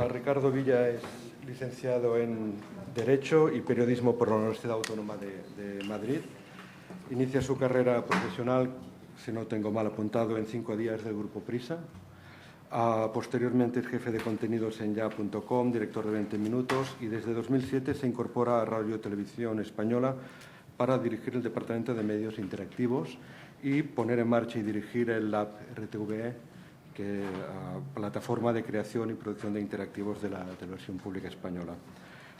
Ricardo Villa es licenciado en Derecho y Periodismo por la Universidad Autónoma de Madrid. Inicia su carrera profesional, si no tengo mal apuntado, en 5 días del Grupo Prisa. Posteriormente es jefe de contenidos en ya.com, director de 20 Minutos y desde 2007 se incorpora a Radio Televisión Española para dirigir el Departamento de Medios Interactivos y poner en marcha y dirigir el Lab RTVE, que plataforma de creación y producción de interactivos de la televisión pública española.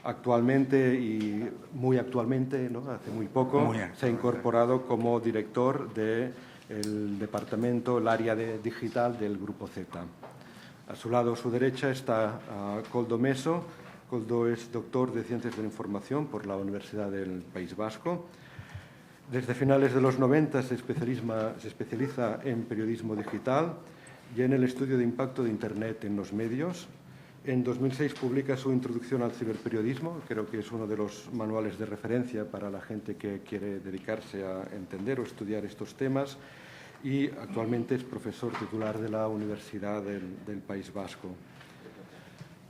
Actualmente, y muy actualmente, ¿no? Hace muy poco, se ha incorporado como director del departamento, el área digital del Grupo Z. A su lado, a su derecha, está Koldo Meso. Koldo es doctor de Ciencias de la Información por la Universidad del País Vasco. Desde finales de los 90 se especializa en periodismo digital y en el estudio de impacto de Internet en los medios. En 2006 publica su Introducción al ciberperiodismo, creo que es uno de los manuales de referencia para la gente que quiere dedicarse a entender o estudiar estos temas, y actualmente es profesor titular de la Universidad del País Vasco.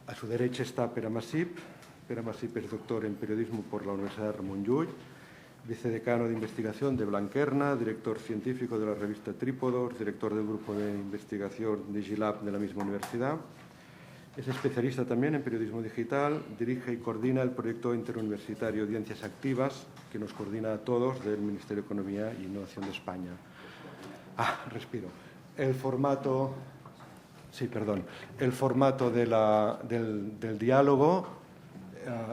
A su derecha está Pere Masip. Pere Masip es doctor en periodismo por la Universidad Ramon Llull, vicedecano de investigación de Blanquerna, director científico de la revista Trípodos, director del grupo de investigación DigiLab de la misma universidad. Es especialista también en periodismo digital, dirige y coordina el proyecto interuniversitario Audiencias Activas, que nos coordina a todos del Ministerio de Economía e Innovación de España. Respiro. El formato del diálogo,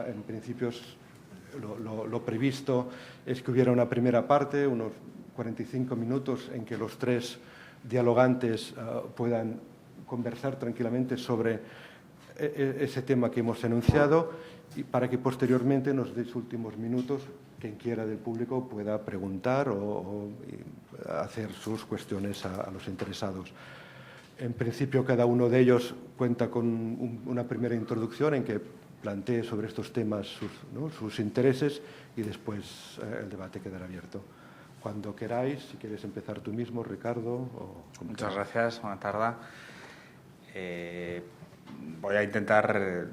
en principio, lo previsto es que hubiera una primera parte, unos 45 minutos, en que los tres dialogantes puedan conversar tranquilamente sobre ese tema que hemos enunciado, y para que posteriormente, en los 10 últimos minutos, quien quiera del público pueda preguntar o hacer sus cuestiones a los interesados. En principio, cada uno de ellos cuenta con una primera introducción en que plantee sobre estos temas sus intereses, y después el debate quedará abierto. Cuando queráis, si quieres empezar tú mismo, Ricardo. Muchas gracias, buena tarde. Voy a intentar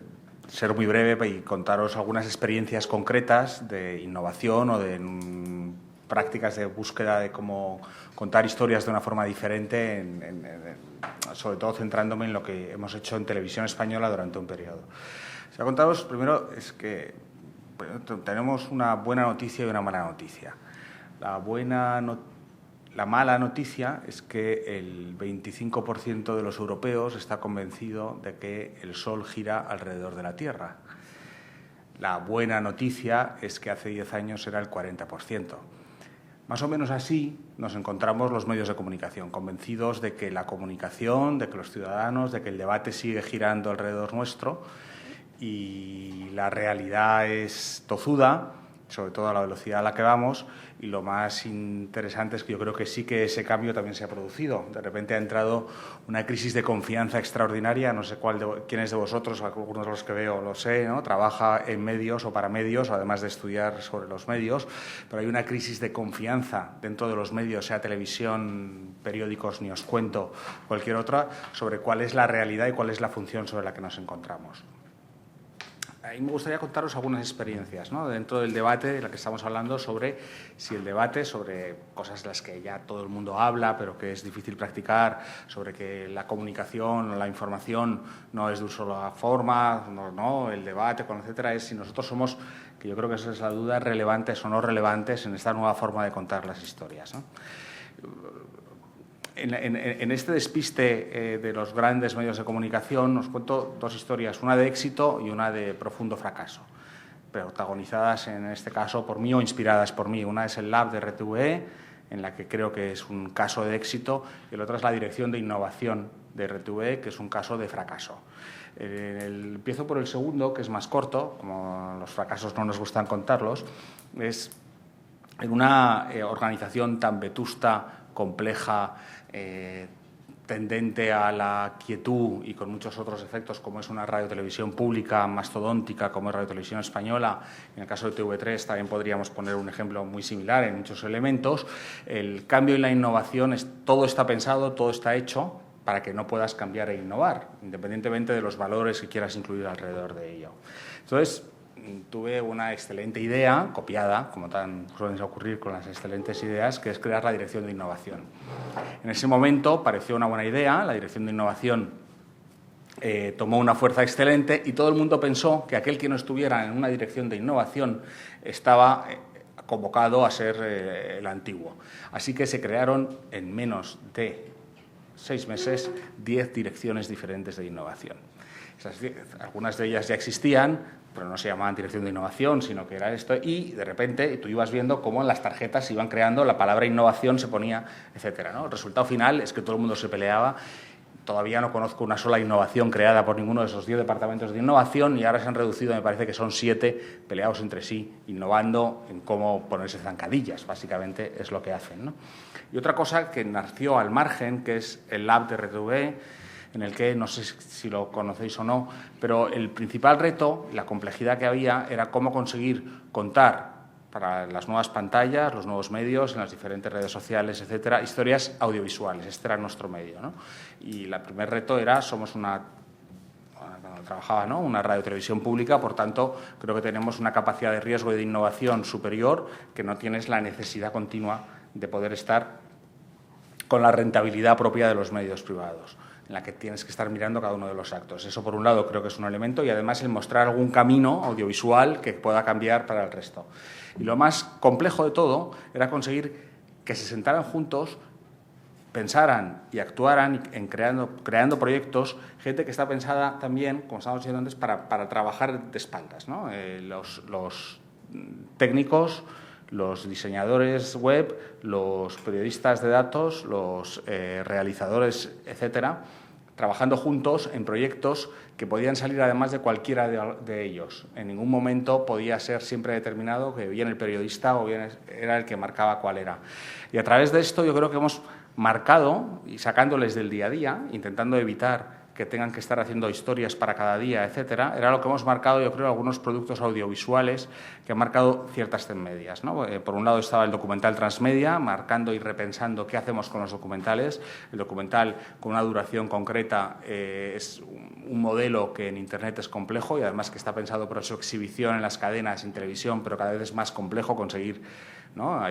ser muy breve y contaros algunas experiencias concretas de innovación o de prácticas de búsqueda de cómo contar historias de una forma diferente, sobre todo centrándome en lo que hemos hecho en Televisión Española durante un periodo. O sea, contaros primero es que tenemos una buena noticia y una mala noticia. La mala noticia es que el 25% de los europeos está convencido de que el Sol gira alrededor de la Tierra. La buena noticia es que hace 10 años era el 40%. Más o menos así nos encontramos los medios de comunicación, convencidos de que la comunicación, de que los ciudadanos, de que el debate sigue girando alrededor nuestro, y la realidad es tozuda, sobre todo a la velocidad a la que vamos, y lo más interesante es que yo creo que sí que ese cambio también se ha producido. De repente ha entrado una crisis de confianza extraordinaria. No sé quiénes de vosotros, algunos de los que veo lo sé, ¿no? Trabaja en medios o para medios, además de estudiar sobre los medios, pero hay una crisis de confianza dentro de los medios, sea televisión, periódicos, ni os cuento cualquier otra, sobre cuál es la realidad y cuál es la función sobre la que nos encontramos. Ahí me gustaría contaros algunas experiencias, ¿no? Dentro del debate de la que estamos hablando, sobre si el debate, sobre cosas de las que ya todo el mundo habla, pero que es difícil practicar, sobre que la comunicación o la información no es de una sola forma, no, el debate, etcétera, es si nosotros somos, que yo creo que esa es la duda, relevantes o no relevantes en esta nueva forma de contar las historias, ¿no? En este despiste de los grandes medios de comunicación os cuento dos historias, una de éxito y una de profundo fracaso, protagonizadas en este caso por mí o inspiradas por mí. Una es el Lab de RTVE, en la que creo que es un caso de éxito, y la otra es la Dirección de Innovación de RTVE, que es un caso de fracaso. Empiezo por el segundo, que es más corto, como los fracasos no nos gustan contarlos. Es en una organización tan vetusta, compleja, tendente a la quietud y con muchos otros efectos, como es una radiotelevisión pública mastodóntica, como es Radio Televisión Española. En el caso de TV3 también podríamos poner un ejemplo muy similar en muchos elementos. El cambio y la innovación, todo está pensado, todo está hecho para que no puedas cambiar e innovar, independientemente de los valores que quieras incluir alrededor de ello. Entonces, tuve una excelente idea, copiada, como tan suelen ocurrir con las excelentes ideas, que es crear la Dirección de Innovación. En ese momento pareció una buena idea, la Dirección de Innovación tomó una fuerza excelente y todo el mundo pensó que aquel que no estuviera en una Dirección de Innovación estaba convocado a ser el antiguo. Así que se crearon en menos de 6 meses 10 direcciones diferentes de innovación. Algunas de ellas ya existían, pero no se llamaban Dirección de Innovación, sino que era esto, y de repente tú ibas viendo cómo en las tarjetas se iban creando, la palabra innovación se ponía, etcétera, ¿no? El resultado final es que todo el mundo se peleaba. Todavía no conozco una sola innovación creada por ninguno de esos 10 departamentos de innovación y ahora se han reducido, me parece que son 7 peleados entre sí, innovando en cómo ponerse zancadillas, básicamente es lo que hacen, ¿no? Y otra cosa que nació al margen, que es el Lab de RTV, en el que, no sé si lo conocéis o no, pero el principal reto, la complejidad que había, era cómo conseguir contar para las nuevas pantallas, los nuevos medios, en las diferentes redes sociales, etcétera, historias audiovisuales. Este era nuestro medio, ¿no? Y el primer reto era, somos cuando trabajaba, ¿no?, una radio-televisión pública, por tanto, creo que tenemos una capacidad de riesgo y de innovación superior, que no tienes la necesidad continua de poder estar con la rentabilidad propia de los medios privados, en la que tienes que estar mirando cada uno de los actos. Eso, por un lado, creo que es un elemento, y además el mostrar algún camino audiovisual que pueda cambiar para el resto. Y lo más complejo de todo era conseguir que se sentaran juntos, pensaran y actuaran en creando proyectos, gente que está pensada también, como estábamos diciendo antes, para trabajar de espaldas, ¿no? Los técnicos, los diseñadores web, los periodistas de datos, los realizadores, etcétera, trabajando juntos en proyectos que podían salir además de cualquiera de ellos. En ningún momento podía ser siempre determinado que bien el periodista o bien era el que marcaba cuál era. Y a través de esto yo creo que hemos marcado, y sacándoles del día a día, intentando evitar que tengan que estar haciendo historias para cada día, etcétera, era lo que hemos marcado, yo creo, algunos productos audiovisuales que han marcado ciertas tendencias, ¿no? Por un lado estaba el documental transmedia, marcando y repensando qué hacemos con los documentales. El documental con una duración concreta es un modelo que en Internet es complejo y además que está pensado para su exhibición en las cadenas, en televisión, pero cada vez es más complejo conseguir, ¿no?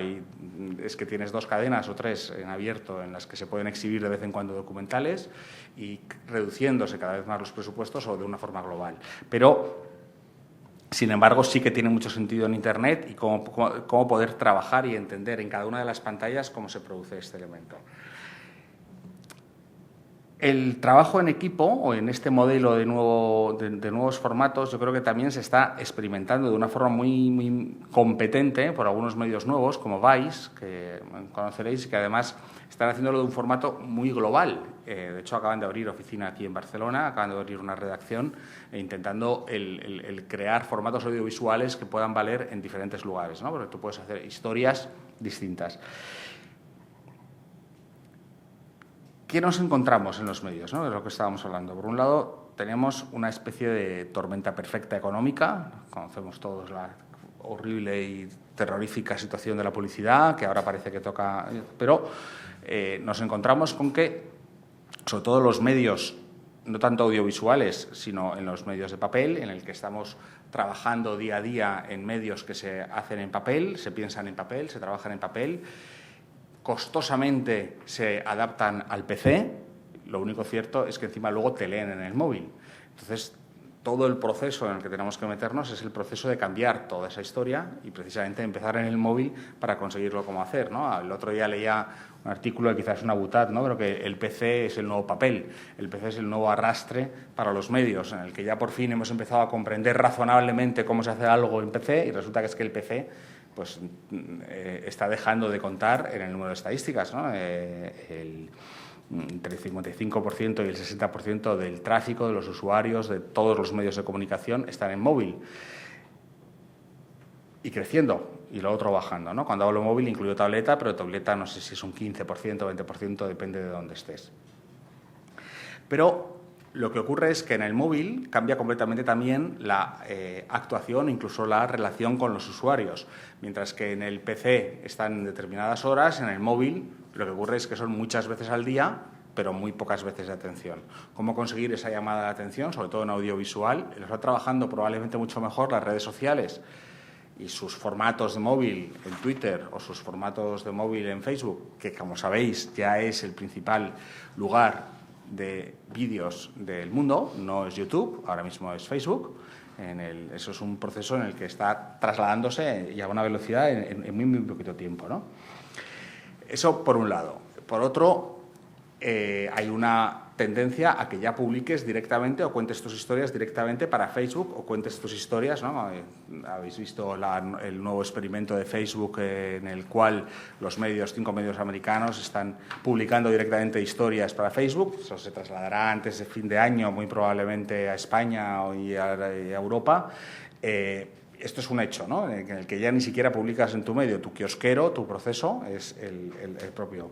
Es que tienes 2 cadenas o 3 en abierto en las que se pueden exhibir de vez en cuando documentales y reduciéndose cada vez más los presupuestos o de una forma global. Pero, sin embargo, sí que tiene mucho sentido en Internet y cómo poder trabajar y entender en cada una de las pantallas cómo se produce este elemento. El trabajo en equipo o en este modelo de nuevos formatos yo creo que también se está experimentando de una forma muy competente por algunos medios nuevos como Vice, que conoceréis, y que además están haciéndolo de un formato muy global. De hecho, acaban de abrir oficina aquí en Barcelona, acaban de abrir una redacción intentando el crear formatos audiovisuales que puedan valer en diferentes lugares, ¿no? Porque tú puedes hacer historias distintas. ¿Qué nos encontramos en los medios, ¿no? De lo que estábamos hablando. Por un lado, tenemos una especie de tormenta perfecta económica. Conocemos todos la horrible y terrorífica situación de la publicidad, que ahora parece que toca. Pero nos encontramos con que, sobre todo los medios, no tanto audiovisuales, sino en los medios de papel, en el que estamos trabajando día a día en medios que se hacen en papel, se piensan en papel, se trabajan en papel, costosamente se adaptan al PC. Lo único cierto es que encima luego te leen en el móvil. Entonces, todo el proceso en el que tenemos que meternos es el proceso de cambiar toda esa historia y precisamente empezar en el móvil para conseguirlo cómo hacer, ¿no? El otro día leía un artículo que quizás es una butad, ¿no? Pero que el PC es el nuevo papel, el PC es el nuevo arrastre para los medios, en el que ya por fin hemos empezado a comprender razonablemente cómo se hace algo en PC y resulta que es que el PC pues está dejando de contar en el número de estadísticas, ¿no? Entre el 55% y el 60% del tráfico de los usuarios de todos los medios de comunicación están en móvil y creciendo, y lo otro bajando, ¿no? Cuando hablo móvil incluyo tableta, pero tableta no sé si es un 15%, 20%, depende de dónde estés. Pero lo que ocurre es que en el móvil cambia completamente también la actuación, incluso la relación con los usuarios. Mientras que en el PC están en determinadas horas, en el móvil lo que ocurre es que son muchas veces al día pero muy pocas veces de atención. ¿Cómo conseguir esa llamada de atención, sobre todo en audiovisual? Lo está trabajando probablemente mucho mejor las redes sociales y sus formatos de móvil en Twitter o sus formatos de móvil en Facebook, que, como sabéis, ya es el principal lugar de vídeos del mundo, no es YouTube, ahora mismo es Facebook. Eso es un proceso en el que está trasladándose y a una velocidad en muy poquito tiempo, ¿no? Eso por un lado. Por otro, hay una tendencia a que ya publiques directamente o cuentes tus historias directamente para Facebook o cuentes tus historias, ¿no? Habéis visto el nuevo experimento de Facebook en el cual los 5 medios americanos están publicando directamente historias para Facebook. Eso se trasladará antes de fin de año, muy probablemente a España y a Europa. Esto es un hecho, ¿no? En el que ya ni siquiera publicas en tu medio. Tu kiosquero, tu proceso es el propio.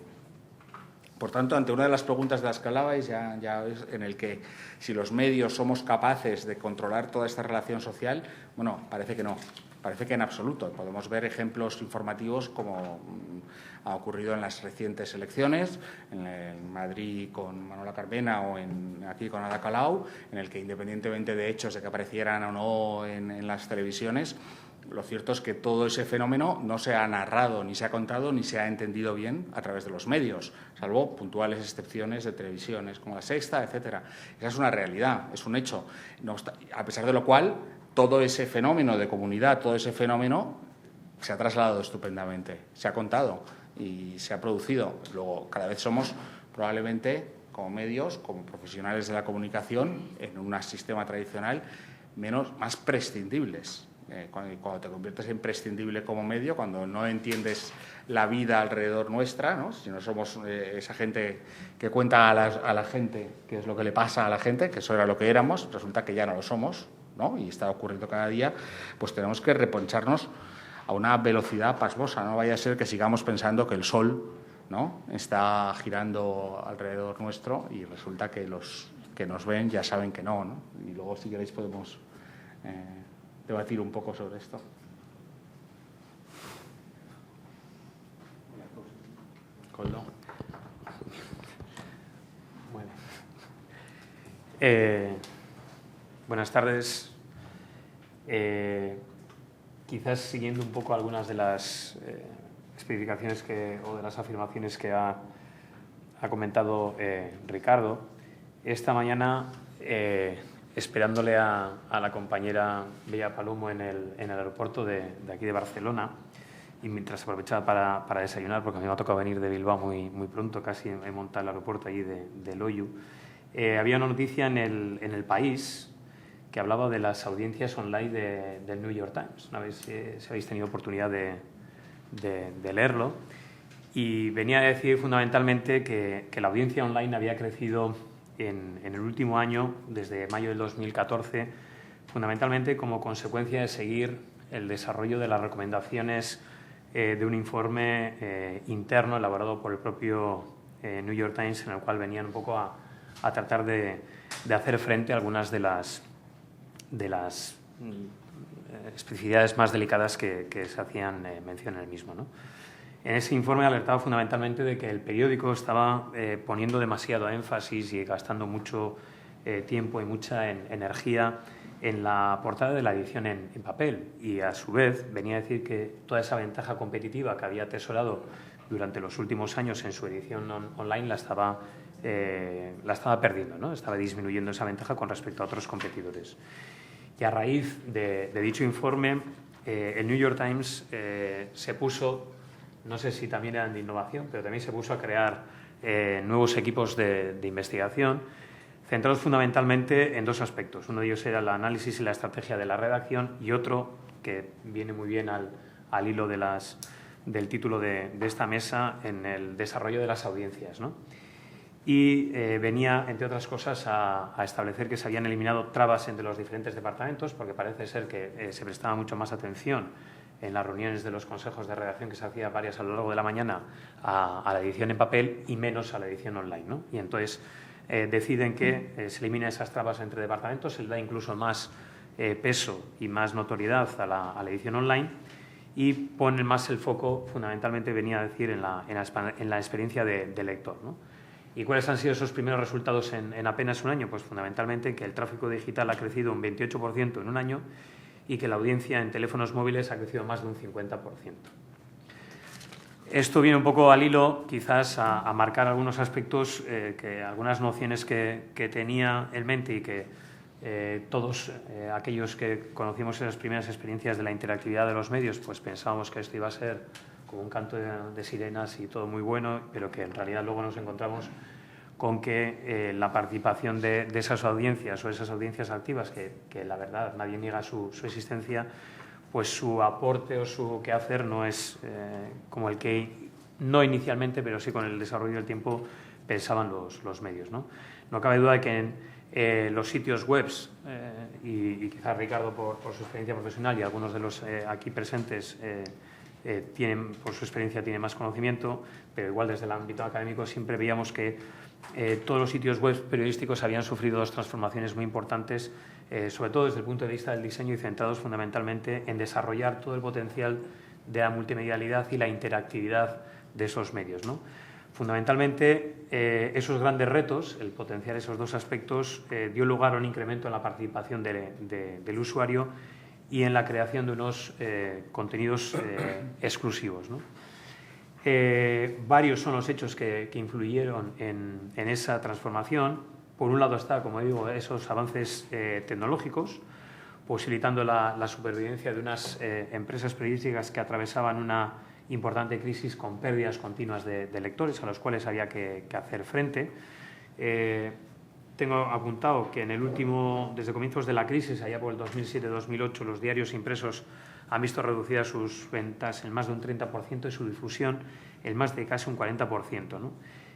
Por tanto, ante una de las preguntas de las que hablabais, ya es en el que si los medios somos capaces de controlar toda esta relación social, bueno, parece que no, parece que en absoluto. Podemos ver ejemplos informativos como ha ocurrido en las recientes elecciones, en Madrid con Manuela Carmena o aquí con Ada Colau, en el que independientemente de hechos de que aparecieran o no en las televisiones, lo cierto es que todo ese fenómeno no se ha narrado, ni se ha contado, ni se ha entendido bien a través de los medios, salvo puntuales excepciones de televisiones como La Sexta, etcétera. Esa es una realidad, es un hecho. A pesar de lo cual, todo ese fenómeno de comunidad, todo ese fenómeno se ha trasladado estupendamente, se ha contado y se ha producido. Luego, cada vez somos probablemente, como medios, como profesionales de la comunicación, en un sistema tradicional, más prescindibles. Cuando te conviertes en prescindible como medio, cuando no entiendes la vida alrededor nuestra, ¿no? Si no somos esa gente que cuenta a la gente qué es lo que le pasa a la gente, que eso era lo que éramos, resulta que ya no lo somos, ¿no? Y está ocurriendo cada día, pues tenemos que reponcharnos a una velocidad pasmosa. No vaya a ser que sigamos pensando que el sol, ¿no?, está girando alrededor nuestro y resulta que los que nos ven ya saben que no, ¿no? Y luego, si queréis, podemos debatir un poco sobre esto. Coldo. Bueno. Buenas tardes. Quizás siguiendo un poco algunas de las especificaciones o de las afirmaciones que ha comentado Ricardo, esta mañana esperándole a la compañera Bella Palomo en el aeropuerto de aquí de Barcelona, y mientras aprovechaba para desayunar, porque a mí me ha tocado venir de Bilbao muy pronto, casi he montado el aeropuerto allí de Loiu, había una noticia en el País que hablaba de las audiencias online del New York Times. Una vez si habéis tenido oportunidad de leerlo, y venía a decir fundamentalmente que la audiencia online había crecido en el último año, desde mayo del 2014, fundamentalmente como consecuencia de seguir el desarrollo de las recomendaciones de un informe interno elaborado por el propio New York Times, en el cual venían un poco a tratar de hacer frente a algunas de las especificidades más delicadas que se hacían mención en el mismo, ¿no? En ese informe alertaba fundamentalmente de que el periódico estaba poniendo demasiado énfasis y gastando mucho tiempo y mucha energía en la portada de la edición en papel, y a su vez venía a decir que toda esa ventaja competitiva que había atesorado durante los últimos años en su edición online la estaba perdiendo, ¿no? Estaba disminuyendo esa ventaja con respecto a otros competidores. Y a raíz de dicho informe, el New York Times se puso, no sé si también eran de innovación, pero también se puso a crear nuevos equipos de investigación, centrados fundamentalmente en dos aspectos. Uno de ellos era el análisis y la estrategia de la redacción, y otro, que viene muy bien al hilo del título de esta mesa, en el desarrollo de las audiencias, ¿no? Y venía, entre otras cosas, a establecer que se habían eliminado trabas entre los diferentes departamentos, porque parece ser que se prestaba mucho más atención en las reuniones de los consejos de redacción, que se hacía varias a lo largo de la mañana, a la edición en papel y menos a la edición online, ¿no? Y entonces deciden que se eliminen esas trabas entre departamentos, se le da incluso más peso y más notoriedad a la edición online, y ponen más el foco, fundamentalmente venía a decir, en la experiencia de lector, ¿no? ¿Y cuáles han sido esos primeros resultados en apenas un año? Pues fundamentalmente que el tráfico digital ha crecido un 28% en un año y que la audiencia en teléfonos móviles ha crecido más de un 50%. Esto viene un poco al hilo, quizás, a marcar algunos aspectos, algunas nociones que tenía en mente y que todos aquellos que conocimos esas primeras experiencias de la interactividad de los medios, pues pensábamos que esto iba a ser como un canto de sirenas y todo muy bueno, pero que en realidad luego nos encontramos con que la participación de esas audiencias o esas audiencias activas, que la verdad nadie niega su existencia, pues su aporte o su quehacer no es como el que, no inicialmente, pero sí con el desarrollo del tiempo, pensaban los medios, ¿no? No cabe duda de que en los sitios web, y quizás Ricardo por su experiencia profesional y algunos de los aquí presentes por su experiencia tiene más conocimiento, pero igual desde el ámbito académico siempre veíamos que todos los sitios web periodísticos habían sufrido dos transformaciones muy importantes, sobre todo desde el punto de vista del diseño y centrados fundamentalmente en desarrollar todo el potencial de la multimedialidad y la interactividad de esos medios, ¿no? Fundamentalmente, esos grandes retos, el potenciar esos dos aspectos, dio lugar a un incremento en la participación del usuario y en la creación de unos contenidos exclusivos, ¿no? Varios son los hechos que influyeron en esa transformación. Por un lado está, como digo, esos avances tecnológicos, posibilitando la supervivencia de unas empresas periodísticas que atravesaban una importante crisis con pérdidas continuas de lectores a los cuales había que hacer frente. Tengo apuntado que desde comienzos de la crisis, allá por el 2007-2008, los diarios impresos han visto reducidas sus ventas en más de un 30% y su difusión en más de casi un 40%, ¿no?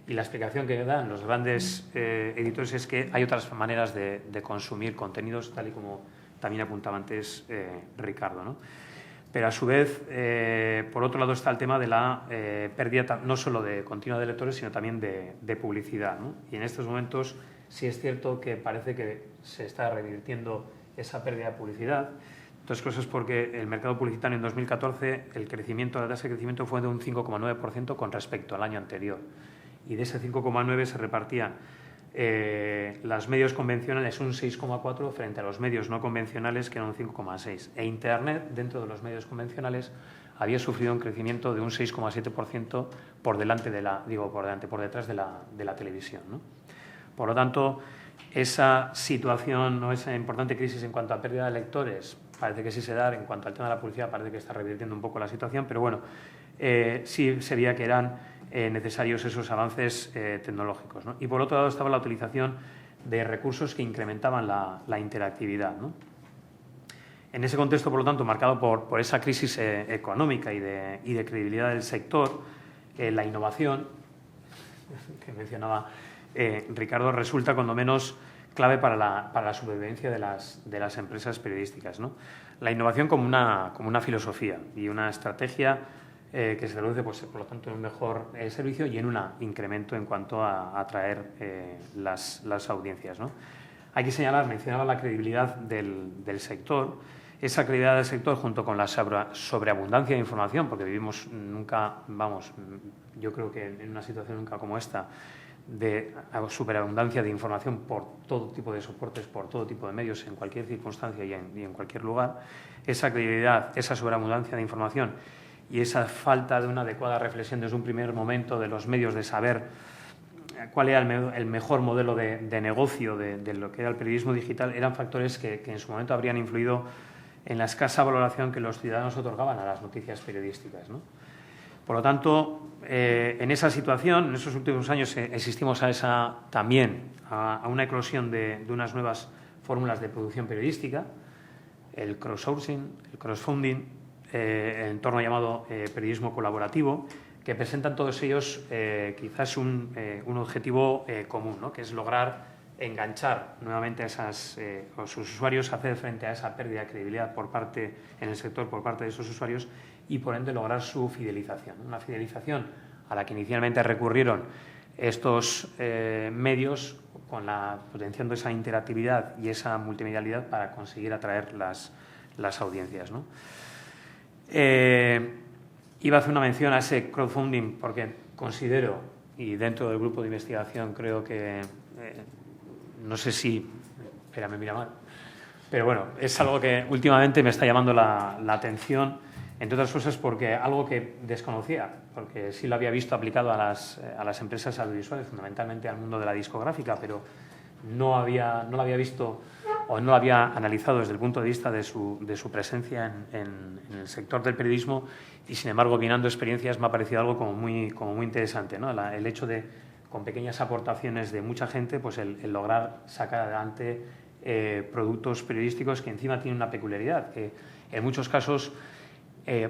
Y la explicación que dan los grandes editores es que hay otras maneras de consumir contenidos, tal y como también apuntaba antes Ricardo, ¿no? Pero a su vez, por otro lado, está el tema de la pérdida no solo de continuidad de lectores, sino también de publicidad, ¿no? Y en estos momentos sí es cierto que parece que se está revirtiendo esa pérdida de publicidad. Dos cosas, porque el mercado publicitario en 2014, la tasa de crecimiento fue de un 5,9% con respecto al año anterior. Y de ese 5,9 se repartían los medios convencionales un 6,4 frente a los medios no convencionales, que eran un 5,6. E Internet, dentro de los medios convencionales, había sufrido un crecimiento de un 6,7% por detrás de la televisión, ¿no? Por lo tanto, esa situación, esa importante crisis en cuanto a pérdida de lectores, parece que sí se da. En cuanto al tema de la publicidad, parece que está revirtiendo un poco la situación, pero bueno, sí sería que eran necesarios esos avances tecnológicos, ¿no? Y por otro lado estaba la utilización de recursos que incrementaban la interactividad, ¿no? En ese contexto, por lo tanto, marcado por esa crisis económica y de credibilidad del sector, la innovación, que mencionaba Ricardo, resulta cuando menos clave para la supervivencia de las empresas periodísticas, ¿no? La innovación como una filosofía y una estrategia que se traduce, pues, por lo tanto, en un mejor servicio y en un incremento en cuanto a atraer las audiencias, ¿no? Hay que mencionaba la credibilidad del sector. Esa credibilidad del sector, junto con la sobreabundancia de información, porque vivimos yo creo que en una situación nunca como esta, de superabundancia de información por todo tipo de soportes, por todo tipo de medios, en cualquier circunstancia y en cualquier lugar, esa credibilidad, esa sobreabundancia de información y esa falta de una adecuada reflexión desde un primer momento de los medios de saber cuál era el mejor modelo de negocio de lo que era el periodismo digital, eran factores que en su momento habrían influido en la escasa valoración que los ciudadanos otorgaban a las noticias periodísticas, ¿no? Por lo tanto, en esa situación, en esos últimos años asistimos también a una eclosión de unas nuevas fórmulas de producción periodística, el crowdsourcing, el crowdfunding, el entorno llamado periodismo colaborativo, que presentan todos ellos quizás un objetivo común, ¿no? Que es lograr enganchar nuevamente a sus usuarios, hacer frente a esa pérdida de credibilidad en el sector por parte de esos usuarios y, por ende, lograr su fidelización. Una fidelización a la que inicialmente recurrieron estos medios, potenciando esa interactividad y esa multimedialidad para conseguir atraer las audiencias, ¿no? Iba a hacer una mención a ese crowdfunding porque considero y dentro del grupo de investigación creo que, no sé si, espera, me mira mal, pero bueno, es algo que últimamente me está llamando la atención, entre otras cosas porque algo que desconocía, porque sí lo había visto aplicado a las empresas audiovisuales, fundamentalmente al mundo de la discográfica, pero no lo había visto o no lo había analizado desde el punto de vista de su presencia en el sector del periodismo, y sin embargo, mirando experiencias, me ha parecido algo como muy interesante, ¿no? El hecho de, con pequeñas aportaciones de mucha gente, pues el lograr sacar adelante productos periodísticos que encima tienen una peculiaridad, que en muchos casos,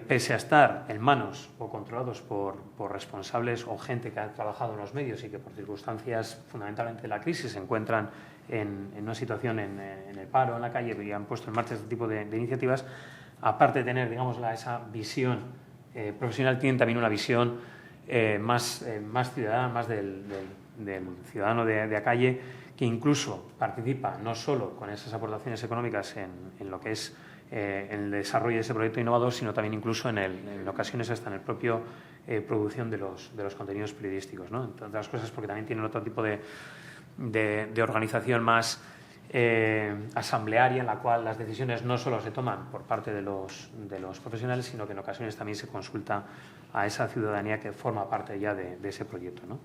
pese a estar en manos o controlados por responsables o gente que ha trabajado en los medios y que por circunstancias fundamentalmente de la crisis se encuentran en una situación en el paro, en la calle, y han puesto en marcha este tipo de iniciativas, aparte de tener, digamos, esa visión profesional, tienen también una visión más ciudadana, más del ciudadano de a calle, que incluso participa no solo con esas aportaciones económicas en lo que es el desarrollo de ese proyecto innovador, sino también incluso en ocasiones hasta en el propio producción de los contenidos periodísticos, ¿no? Entre otras cosas porque también tienen otro tipo de organización más asamblearia, en la cual las decisiones no solo se toman por parte de los profesionales, sino que en ocasiones también se consulta a esa ciudadanía que forma parte ya de ese proyecto, ¿no?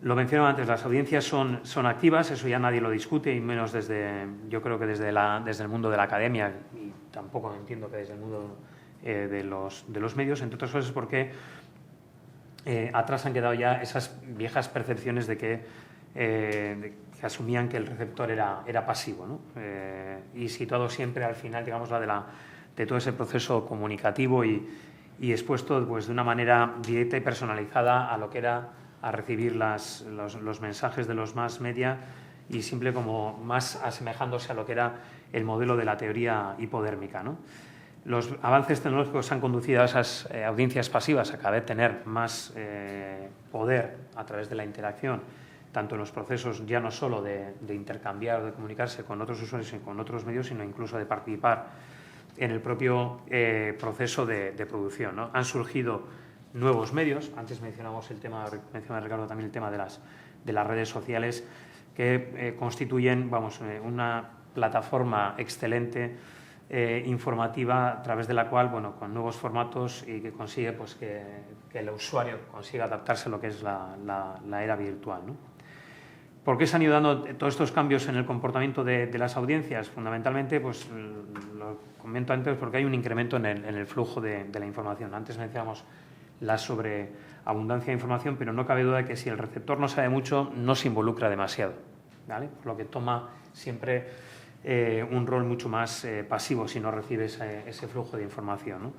Lo mencionaba antes, las audiencias son activas, eso ya nadie lo discute, y menos yo creo que desde el mundo de la academia, y tampoco entiendo que desde el mundo de los medios, entre otras cosas porque atrás han quedado ya esas viejas percepciones de que asumían que el receptor era pasivo, ¿no? Y situado siempre al final, digamos, de todo ese proceso comunicativo y expuesto pues, de una manera directa y personalizada a lo que era a recibir los mensajes de los mass media, y simple como más asemejándose a lo que era el modelo de la teoría hipodérmica, ¿no? Los avances tecnológicos han conducido a esas audiencias pasivas a cada vez tener más poder a través de la interacción, tanto en los procesos ya no solo de intercambiar o de comunicarse con otros usuarios y con otros medios, sino incluso de participar en el propio proceso de producción, ¿no? Han surgido nuevos medios, antes mencionaba Ricardo también el tema de las redes sociales, que constituyen, una plataforma excelente informativa a través de la cual, con nuevos formatos, y que consigue pues, que el usuario consiga adaptarse a lo que es la era virtual, ¿no? ¿Por qué se han ido dando todos estos cambios en el comportamiento de las audiencias? Fundamentalmente, pues lo comento antes, porque hay un incremento en el flujo de la información. Antes mencionamos la sobreabundancia de información, pero no cabe duda de que si el receptor no sabe mucho, no se involucra demasiado, ¿vale? Por lo que toma siempre un rol mucho más pasivo si no recibe ese flujo de información, ¿no?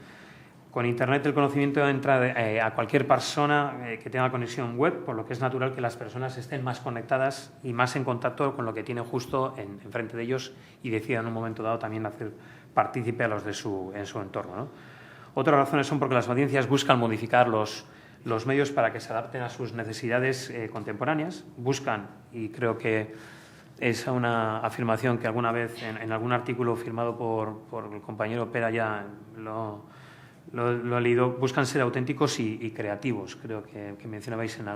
Con Internet el conocimiento entra a cualquier persona que tenga conexión web, por lo que es natural que las personas estén más conectadas y más en contacto con lo que tienen justo enfrente de ellos, y decidan en un momento dado también hacer partícipe a los en su entorno, ¿no? Otras razones son porque las audiencias buscan modificar los medios para que se adapten a sus necesidades contemporáneas. Buscan, y creo que es una afirmación que alguna vez en algún artículo firmado por el compañero Pera ya lo he leído, buscan ser auténticos y creativos, creo que mencionabais en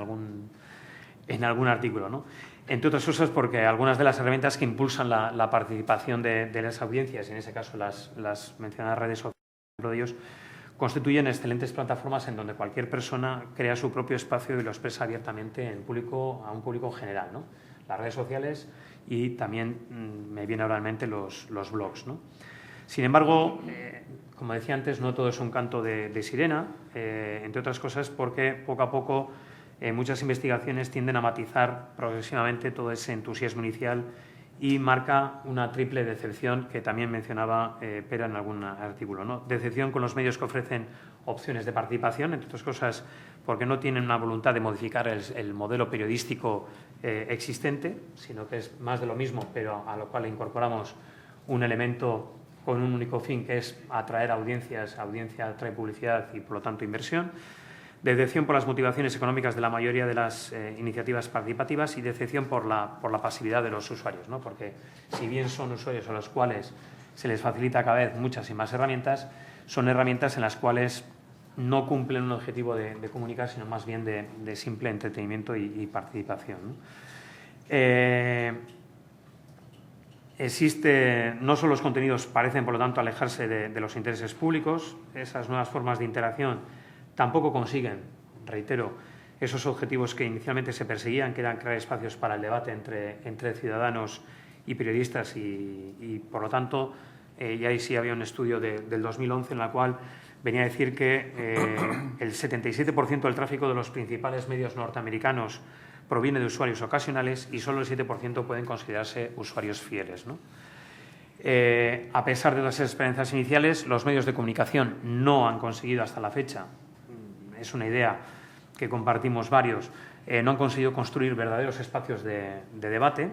algún artículo, ¿no? Entre otras cosas porque algunas de las herramientas que impulsan la participación de las audiencias, y en ese caso las mencionadas redes sociales, por ejemplo, de ellos, constituyen excelentes plataformas en donde cualquier persona crea su propio espacio y lo expresa abiertamente a un público general, ¿no? Las redes sociales, y también me viene ahora en mente los blogs, ¿no? Sin embargo, como decía antes, no todo es un canto de sirena, entre otras cosas porque poco a poco muchas investigaciones tienden a matizar progresivamente todo ese entusiasmo inicial, y marca una triple decepción que también mencionaba Pera en algún artículo, ¿no? Decepción con los medios que ofrecen opciones de participación, entre otras cosas porque no tienen una voluntad de modificar el modelo periodístico existente, sino que es más de lo mismo, pero a lo cual le incorporamos un elemento con un único fin, que es atraer audiencias, audiencia atrae publicidad y, por lo tanto, inversión. Decepción por las motivaciones económicas de la mayoría de las iniciativas participativas, y decepción por la pasividad de los usuarios, ¿no? Porque si bien son usuarios a los cuales se les facilita cada vez muchas y más herramientas, son herramientas en las cuales no cumplen un objetivo de comunicar, sino más bien de simple entretenimiento y participación, ¿no? No solo los contenidos parecen, por lo tanto, alejarse de los intereses públicos, esas nuevas formas de interacción tampoco consiguen, reitero, esos objetivos que inicialmente se perseguían, que eran crear espacios para el debate entre ciudadanos y periodistas y por lo tanto, ya ahí sí había un estudio del 2011 en la cual venía a decir que el 77% del tráfico de los principales medios norteamericanos proviene de usuarios ocasionales y solo el 7% pueden considerarse usuarios fieles, ¿no? A pesar de las experiencias iniciales, los medios de comunicación no han conseguido hasta la fecha, es una idea que compartimos varios, no han conseguido construir verdaderos espacios de debate.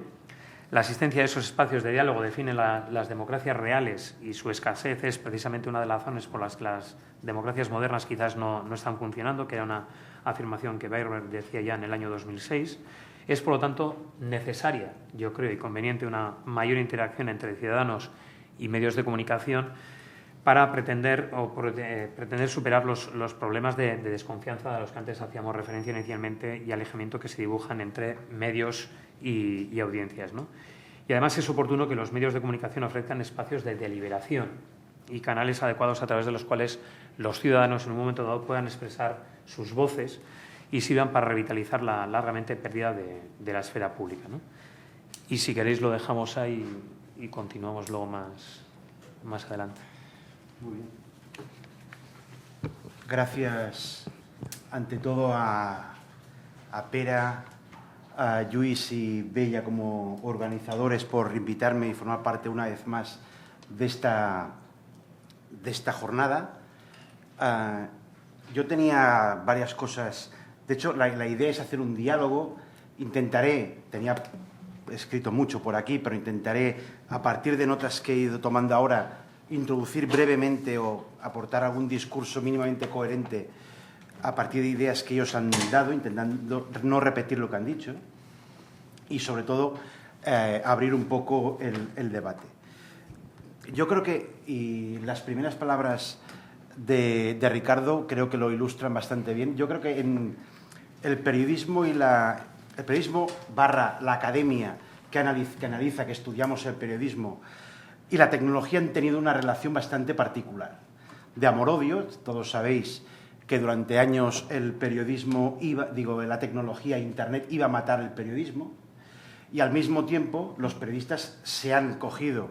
La asistencia a esos espacios de diálogo define las democracias reales y su escasez es precisamente una de las razones por las que las democracias modernas quizás no están funcionando, que era una afirmación que Weber decía ya en el año 2006. Es, por lo tanto, necesaria, yo creo, y conveniente una mayor interacción entre ciudadanos y medios de comunicación para pretender superar los problemas de desconfianza a los que antes hacíamos referencia inicialmente y alejamiento que se dibujan entre medios y audiencias, ¿no? Y además es oportuno que los medios de comunicación ofrezcan espacios de deliberación y canales adecuados a través de los cuales los ciudadanos en un momento dado puedan expresar sus voces y sirvan para revitalizar la largamente perdida de la esfera pública, ¿no? Y si queréis lo dejamos ahí y continuamos luego más adelante. Muy bien. Gracias ante todo a Pera, a Lluís y Bella como organizadores por invitarme y formar parte una vez más de esta jornada. Yo tenía varias cosas. De hecho, la idea es hacer un diálogo. Tenía escrito mucho por aquí, pero intentaré, a partir de notas que he ido tomando ahora, introducir brevemente o aportar algún discurso mínimamente coherente a partir de ideas que ellos han dado, intentando no repetir lo que han dicho y, sobre todo, abrir un poco el debate. Yo creo que, y las primeras palabras de Ricardo creo que lo ilustran bastante bien, yo creo que en el periodismo el periodismo / la academia que analiza, que estudiamos el periodismo, y la tecnología han tenido una relación bastante particular. De amor-odio, todos sabéis que durante años el periodismo la tecnología, Internet, iba a matar el periodismo, y al mismo tiempo los periodistas se han cogido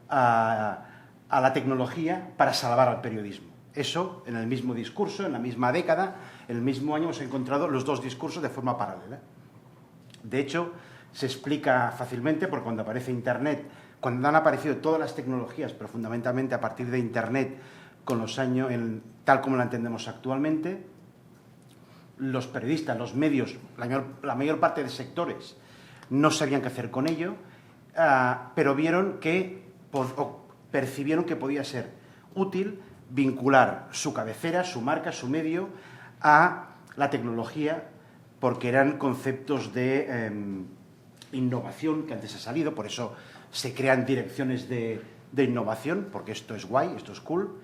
a la tecnología para salvar al periodismo. Eso, en el mismo discurso, en la misma década, en el mismo año hemos encontrado los dos discursos de forma paralela. De hecho, se explica fácilmente porque cuando aparece Internet, cuando han aparecido todas las tecnologías, pero fundamentalmente a partir de Internet, con los años, tal como la entendemos actualmente, los periodistas, los medios, la mayor parte de sectores, no sabían qué hacer con ello, pero percibieron que podía ser útil vincular su cabecera, su marca, su medio a la tecnología, porque eran conceptos de innovación que antes ha salido, por eso se crean direcciones de innovación, porque esto es guay, esto es cool.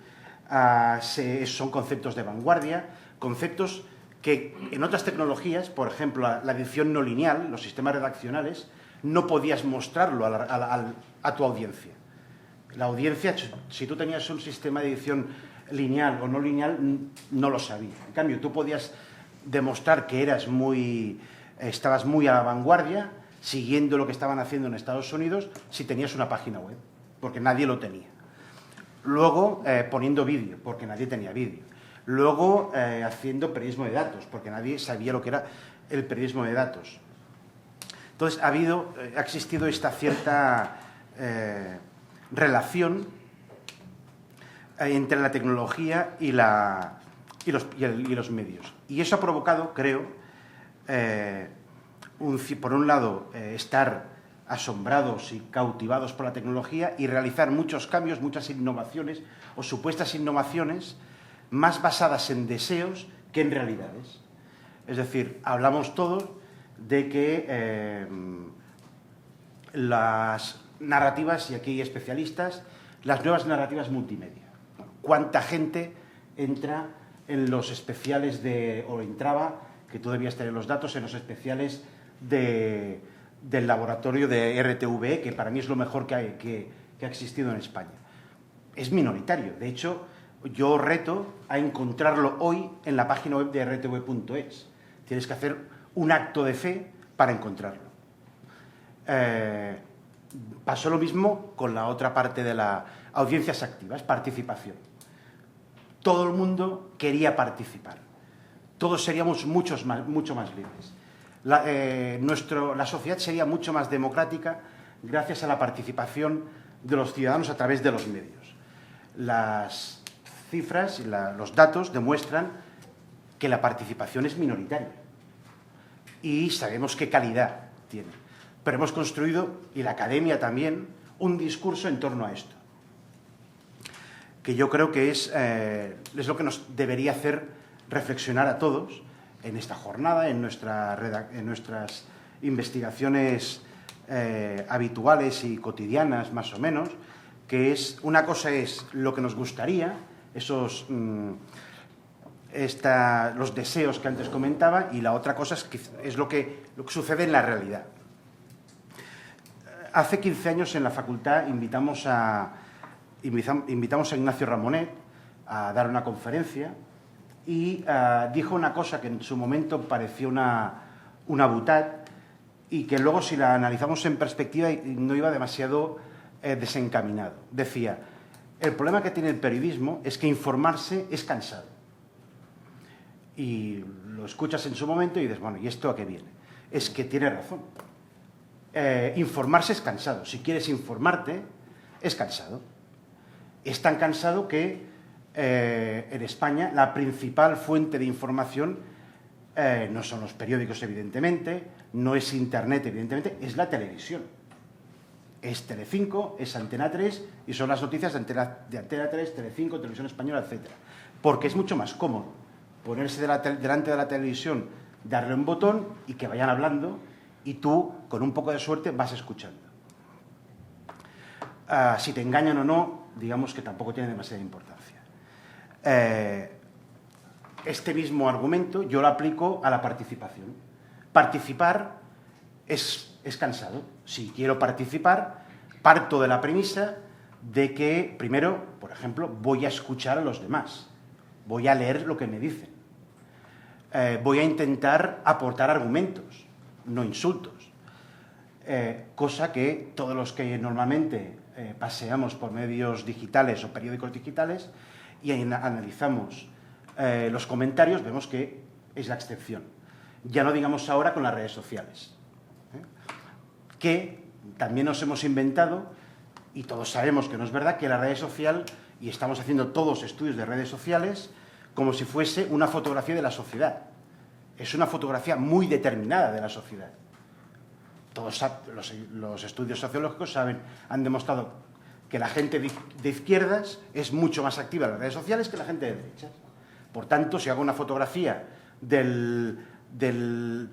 Son conceptos de vanguardia, conceptos que en otras tecnologías, por ejemplo, la edición no lineal, los sistemas redaccionales, no podías mostrarlo a tu audiencia. La audiencia, si tú tenías un sistema de edición lineal o no lineal, no lo sabía. En cambio, tú podías demostrar que estabas muy a la vanguardia, siguiendo lo que estaban haciendo en Estados Unidos, si tenías una página web, porque nadie lo tenía. Luego, poniendo vídeo, porque nadie tenía vídeo. Luego, haciendo periodismo de datos, porque nadie sabía lo que era el periodismo de datos. Entonces, ha existido esta cierta relación entre la tecnología y los medios. Y eso ha provocado, creo, por un lado, estar asombrados y cautivados por la tecnología y realizar muchos cambios, muchas innovaciones o supuestas innovaciones más basadas en deseos que en realidades. Es decir, hablamos todos de que las narrativas, y aquí hay especialistas, las nuevas narrativas multimedia. ¿Cuánta gente entra en los especiales o entraba, que tú debías tener los datos, en los especiales del laboratorio de RTVE, que para mí es lo mejor que ha existido en España. Es minoritario. De hecho, yo os reto a encontrarlo hoy en la página web de rtv.es. Tienes que hacer un acto de fe para encontrarlo. Pasó lo mismo con la otra parte de las audiencias activas, participación. Todo el mundo quería participar. Todos seríamos mucho más libres. La sociedad sería mucho más democrática gracias a la participación de los ciudadanos a través de los medios. Las cifras y los datos demuestran que la participación es minoritaria y sabemos qué calidad tiene. Pero hemos construido, y la academia también, un discurso en torno a esto, que yo creo que es lo que nos debería hacer reflexionar a todos en esta jornada, en nuestras investigaciones habituales y cotidianas, más o menos, que es, una cosa es lo que nos gustaría, los deseos que antes comentaba, y la otra cosa es lo que sucede en la realidad. Hace 15 años en la facultad invitamos a Ignacio Ramonet a dar una conferencia y dijo una cosa que en su momento pareció una butad y que luego, si la analizamos en perspectiva, no iba demasiado desencaminado. Decía, el problema que tiene el periodismo es que informarse es cansado. Y lo escuchas en su momento y dices, bueno, ¿y esto a qué viene? Es que tiene razón. Informarse es cansado. Si quieres informarte, es cansado. Es tan cansado que en España la principal fuente de información no son los periódicos, evidentemente, no es Internet, evidentemente, es la televisión. Es Telecinco, es Antena 3 y son las noticias de Antena 3, Telecinco, Televisión Española, etc. Porque es mucho más cómodo ponerse delante de la televisión, darle un botón y que vayan hablando y tú, con un poco de suerte, vas escuchando. Si te engañan o no, digamos que tampoco tiene demasiada importancia. Este mismo argumento yo lo aplico a la participación. Participar es cansado. Si quiero participar, parto de la premisa de que, primero, por ejemplo, voy a escuchar a los demás, voy a leer lo que me dicen, voy a intentar aportar argumentos, no insultos, cosa que todos los que normalmente paseamos por medios digitales o periódicos digitales y analizamos los comentarios, vemos que es la excepción. Ya no digamos ahora con las redes sociales, que también nos hemos inventado, y todos sabemos que no es verdad, que la red social, y estamos haciendo todos estudios de redes sociales, como si fuese una fotografía de la sociedad. Es una fotografía muy determinada de la sociedad. Todos los estudios sociológicos han demostrado que la gente de izquierdas es mucho más activa en las redes sociales que la gente de derechas. Por tanto, si hago una fotografía del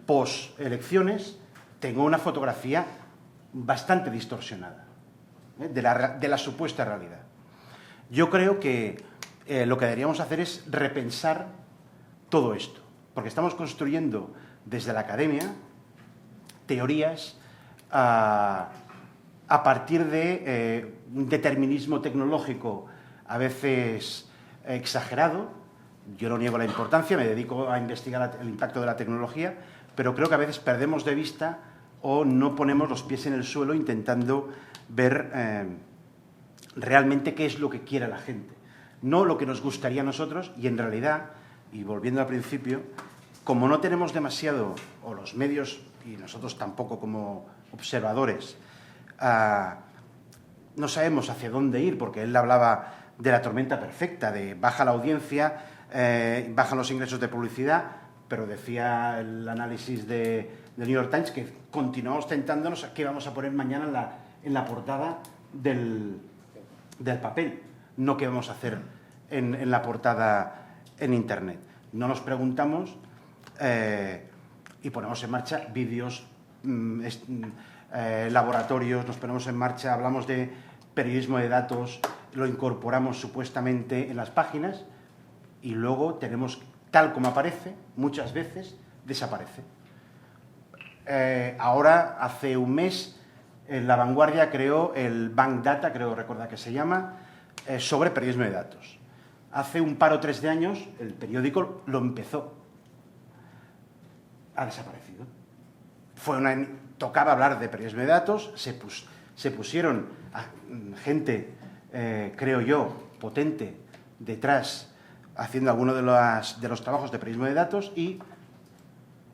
post-elecciones, tengo una fotografía bastante distorsionada de la supuesta realidad. Yo creo que lo que deberíamos hacer es repensar todo esto, porque estamos construyendo desde la academia teorías a partir de un determinismo tecnológico a veces exagerado. Yo no niego la importancia, me dedico a investigar el impacto de la tecnología, pero creo que a veces perdemos de vista o no ponemos los pies en el suelo intentando ver realmente qué es lo que quiere la gente, no lo que nos gustaría a nosotros. Y en realidad, y volviendo al principio, como no tenemos demasiado, o los medios y nosotros tampoco como observadores, no sabemos hacia dónde ir, porque él hablaba de la tormenta perfecta, de baja la audiencia, bajan los ingresos de publicidad, pero decía el análisis de New York Times que continuamos tentándonos a qué vamos a poner mañana en la portada del papel, no qué vamos a hacer en la portada en Internet. No nos preguntamos y ponemos en marcha vídeos, laboratorios, nos ponemos en marcha, hablamos de periodismo de datos, lo incorporamos supuestamente en las páginas, y luego tenemos, tal como aparece, muchas veces desaparece. Ahora, hace un mes, La Vanguardia creó el Bank Data, creo recordar que se llama, sobre periodismo de datos. Hace un par o 3 de años, el periódico lo empezó. Ha desaparecido. Tocaba hablar de periodismo de datos, se pusieron gente, creo yo, potente detrás, haciendo alguno de los trabajos de periodismo de datos y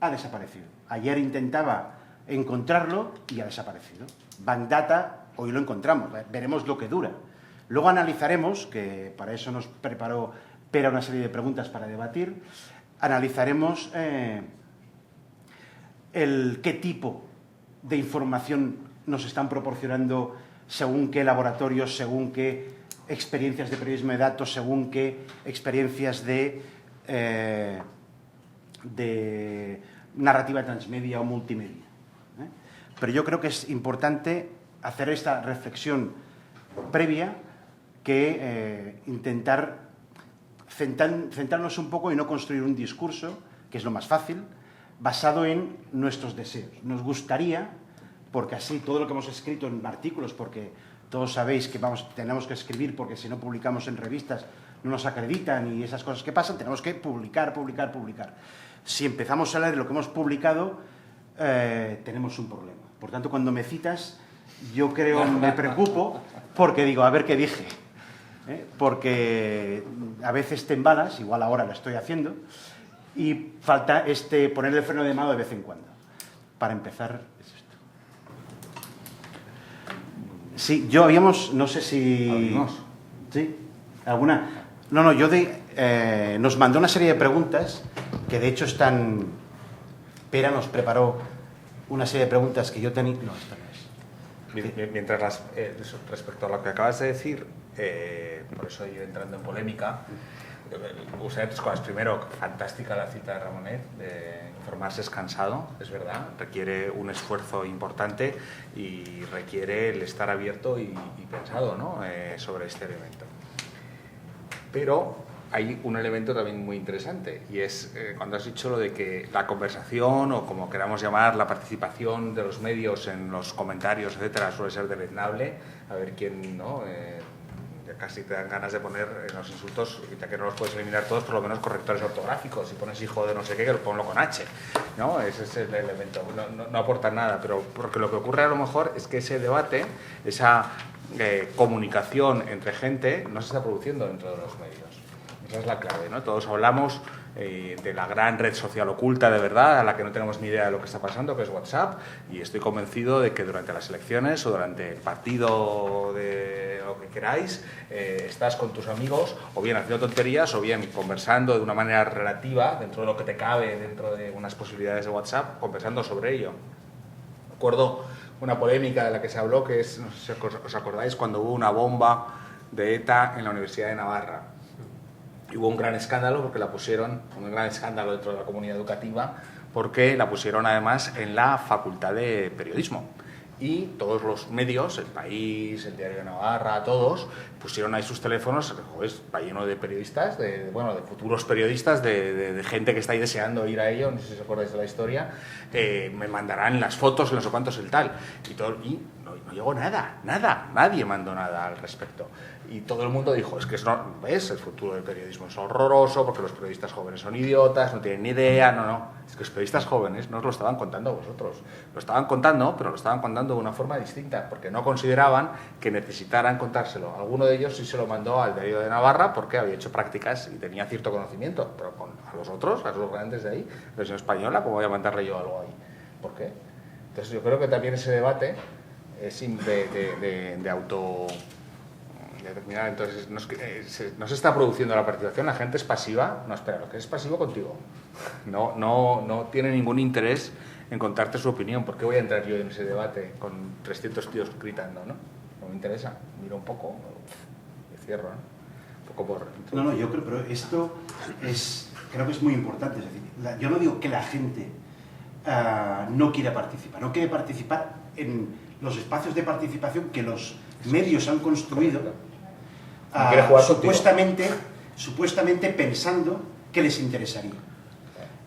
ha desaparecido. Ayer intentaba encontrarlo y ha desaparecido. Bank Data, hoy lo encontramos, veremos lo que dura. Luego analizaremos, que para eso nos preparó Pere una serie de preguntas para debatir, analizaremos qué tipo de información nos están proporcionando según qué laboratorios, según qué experiencias de periodismo de datos, según qué experiencias de narrativa transmedia o multimedia. Pero yo creo que es importante hacer esta reflexión previa que intentar centrarnos un poco y no construir un discurso, que es lo más fácil, basado en nuestros deseos. Nos gustaría, porque así todo lo que hemos escrito en artículos, porque todos sabéis que tenemos que escribir porque si no publicamos en revistas no nos acreditan y esas cosas que pasan, tenemos que publicar. Si empezamos a leer lo que hemos publicado, tenemos un problema. Por tanto, cuando me citas, yo creo, me preocupo porque digo, a ver qué dije. Porque a veces te embalas, igual ahora lo estoy haciendo, y falta ponerle el freno de mano de vez en cuando. Para empezar, es esto. Sí, no sé si... ¿Abrimos? ¿Sí? ¿Alguna? No, nos mandó una serie de preguntas que de hecho están... Pera nos preparó una serie de preguntas que yo tenía... No, esta no es. Mientras respecto a lo que acabas de decir, por eso yo entrando en polémica, usé 3 cosas. Primero, fantástica la cita de Ramonet, de informarse es cansado, es verdad, requiere un esfuerzo importante y requiere el estar abierto y pensado, ¿no? Sobre este elemento. Pero hay un elemento también muy interesante y es cuando has dicho lo de que la conversación o como queramos llamar la participación de los medios en los comentarios, etcétera, suele ser deleznable. A ver quién, ¿no? Casi te dan ganas de poner en los insultos, ya que no los puedes eliminar todos, por lo menos correctores ortográficos. Si pones hijo de no sé qué, ponlo con H, ¿no? Ese es el elemento. No aporta nada, pero porque lo que ocurre a lo mejor es que ese debate, esa comunicación entre gente, no se está produciendo dentro de los medios. Esa es la clave, ¿no? Todos hablamos de la gran red social oculta de verdad, a la que no tenemos ni idea de lo que está pasando, que es WhatsApp, y estoy convencido de que durante las elecciones o durante el partido de lo que queráis, estás con tus amigos o bien haciendo tonterías o bien conversando de una manera relativa, dentro de lo que te cabe, dentro de unas posibilidades de WhatsApp, conversando sobre ello. Recuerdo una polémica de la que se habló, que es, no sé si os acordáis, cuando hubo una bomba de ETA en la Universidad de Navarra. Y hubo un gran escándalo porque la pusieron, un gran escándalo dentro de la comunidad educativa, porque la pusieron además en la Facultad de Periodismo. Y todos los medios, El País, El Diario de Navarra, todos, pusieron ahí sus teléfonos, está lleno de periodistas, de futuros periodistas, de gente que está ahí deseando ir a ello, no sé si os acordáis de la historia, me mandarán las fotos, no sé cuántos, el tal, y no llegó nada, nadie mandó nada al respecto. Y todo el mundo dijo, es que ¿ves? El futuro del periodismo es horroroso porque los periodistas jóvenes son idiotas, no tienen ni idea, no. Es que los periodistas jóvenes no os lo estaban contando vosotros. Lo estaban contando, pero lo estaban contando de una forma distinta, porque no consideraban que necesitaran contárselo. Alguno de ellos sí se lo mandó al Diario de Navarra porque había hecho prácticas y tenía cierto conocimiento, pero a los otros, a los grandes de ahí, la versión española, ¿cómo voy a mandarle yo algo ahí? ¿Por qué? Entonces yo creo que también ese debate es de auto... determinar. Entonces no se está produciendo la participación, la gente es pasiva. No, espera, lo que es pasivo contigo no tiene ningún interés en contarte su opinión. ¿Por qué voy a entrar yo en ese debate con 300 tíos gritando? No me interesa, miro un poco y cierro, ¿no? Un poco por... No, yo creo, pero esto creo que es muy importante. Es decir, yo no digo que la gente no quiera participar, no quiere participar en los espacios de participación que los medios han construido, supuestamente supuestamente pensando que les interesaría.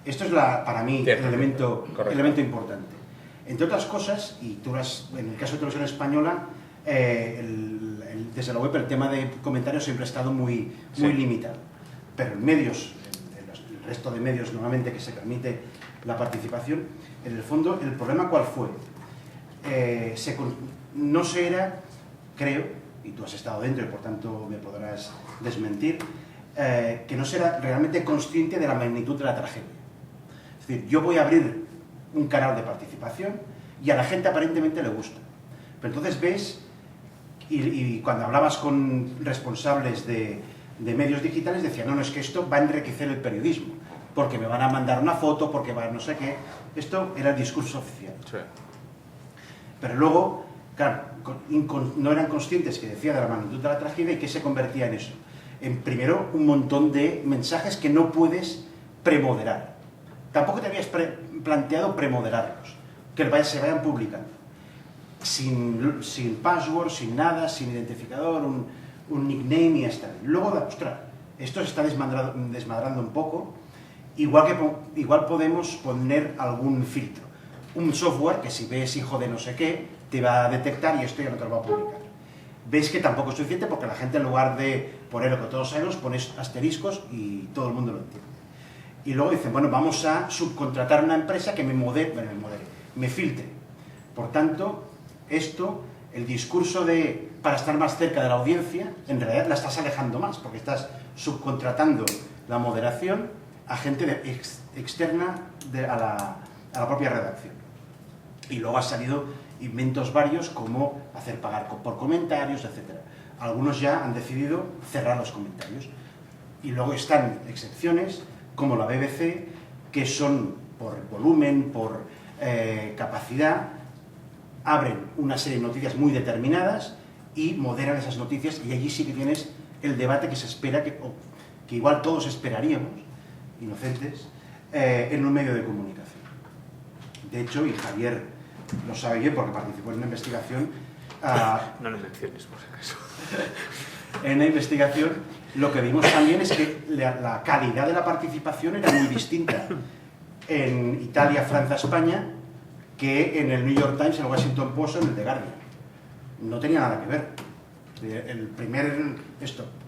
Esto es, para mí, el elemento importante. Entre otras cosas, y tú en el caso de Televisión Española, desde la web el tema de comentarios siempre ha estado muy limitado. Pero en medios, el resto de medios normalmente que se permite la participación, en el fondo, ¿el problema cuál fue? No se era, creo, y tú has estado dentro y por tanto me podrás desmentir, que no se era realmente consciente de la magnitud de la tragedia. Es decir, yo voy a abrir un canal de participación y a la gente aparentemente le gusta. Pero entonces ves, y cuando hablabas con responsables de medios digitales, decían, no, es que esto va a enriquecer el periodismo, porque me van a mandar una foto, porque va a no sé qué. Esto era el discurso oficial. Sí. Pero luego, claro, no eran conscientes, que decía, de la magnitud de la tragedia y que se convertía en eso. En primero, un montón de mensajes que no puedes premoderar. Tampoco te habías planteado premoderarlos, que se vayan publicando. Sin password, sin nada, sin identificador, un nickname y ya está. Luego, ostras, esto se está desmadrando un poco. Igual podemos poner algún filtro. Un software que si ves hijo de no sé qué, te va a detectar y esto ya no te lo va a publicar. Ves que tampoco es suficiente porque la gente, en lugar de poner lo que todos sabemos, pones asteriscos y todo el mundo lo entiende. Y luego dicen, bueno, vamos a subcontratar una empresa que me filtre. Por tanto, el discurso para estar más cerca de la audiencia, en realidad la estás alejando más, porque estás subcontratando la moderación a gente externa a la propia redacción. Y luego han salido inventos varios como hacer pagar por comentarios, etc. Algunos ya han decidido cerrar los comentarios. Y luego están excepciones como la BBC, que son por volumen, por capacidad, abren una serie de noticias muy determinadas y moderan esas noticias, y allí sí que tienes el debate que se espera, que igual todos esperaríamos, inocentes, en un medio de comunicación. De hecho, y Javier lo sabe bien porque participó en una investigación... no lo menciones, por si acaso. En la investigación lo que vimos también es que la calidad de la participación era muy distinta en Italia, Francia, España, que en el New York Times, en el Washington Post o en el The Guardian. No tenía nada que ver.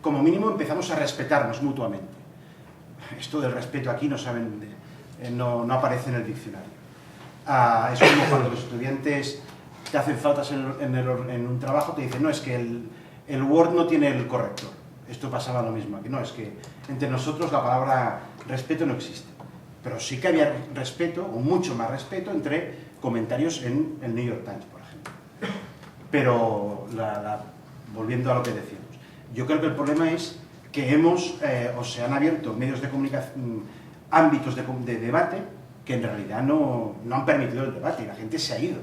Como mínimo empezamos a respetarnos mutuamente. Esto del respeto aquí no aparece en el diccionario. Es como cuando los estudiantes te hacen faltas en un trabajo, te dicen, no, es que el Word no tiene el corrector. Esto pasaba lo mismo aquí. No, es que entre nosotros la palabra respeto no existe. Pero sí que había respeto, o mucho más respeto, entre comentarios en el New York Times, por ejemplo. Pero, volviendo a lo que decíamos, yo creo que el problema es que se han abierto medios de comunicación, ámbitos de debate, que en realidad no han permitido el debate, y la gente se ha ido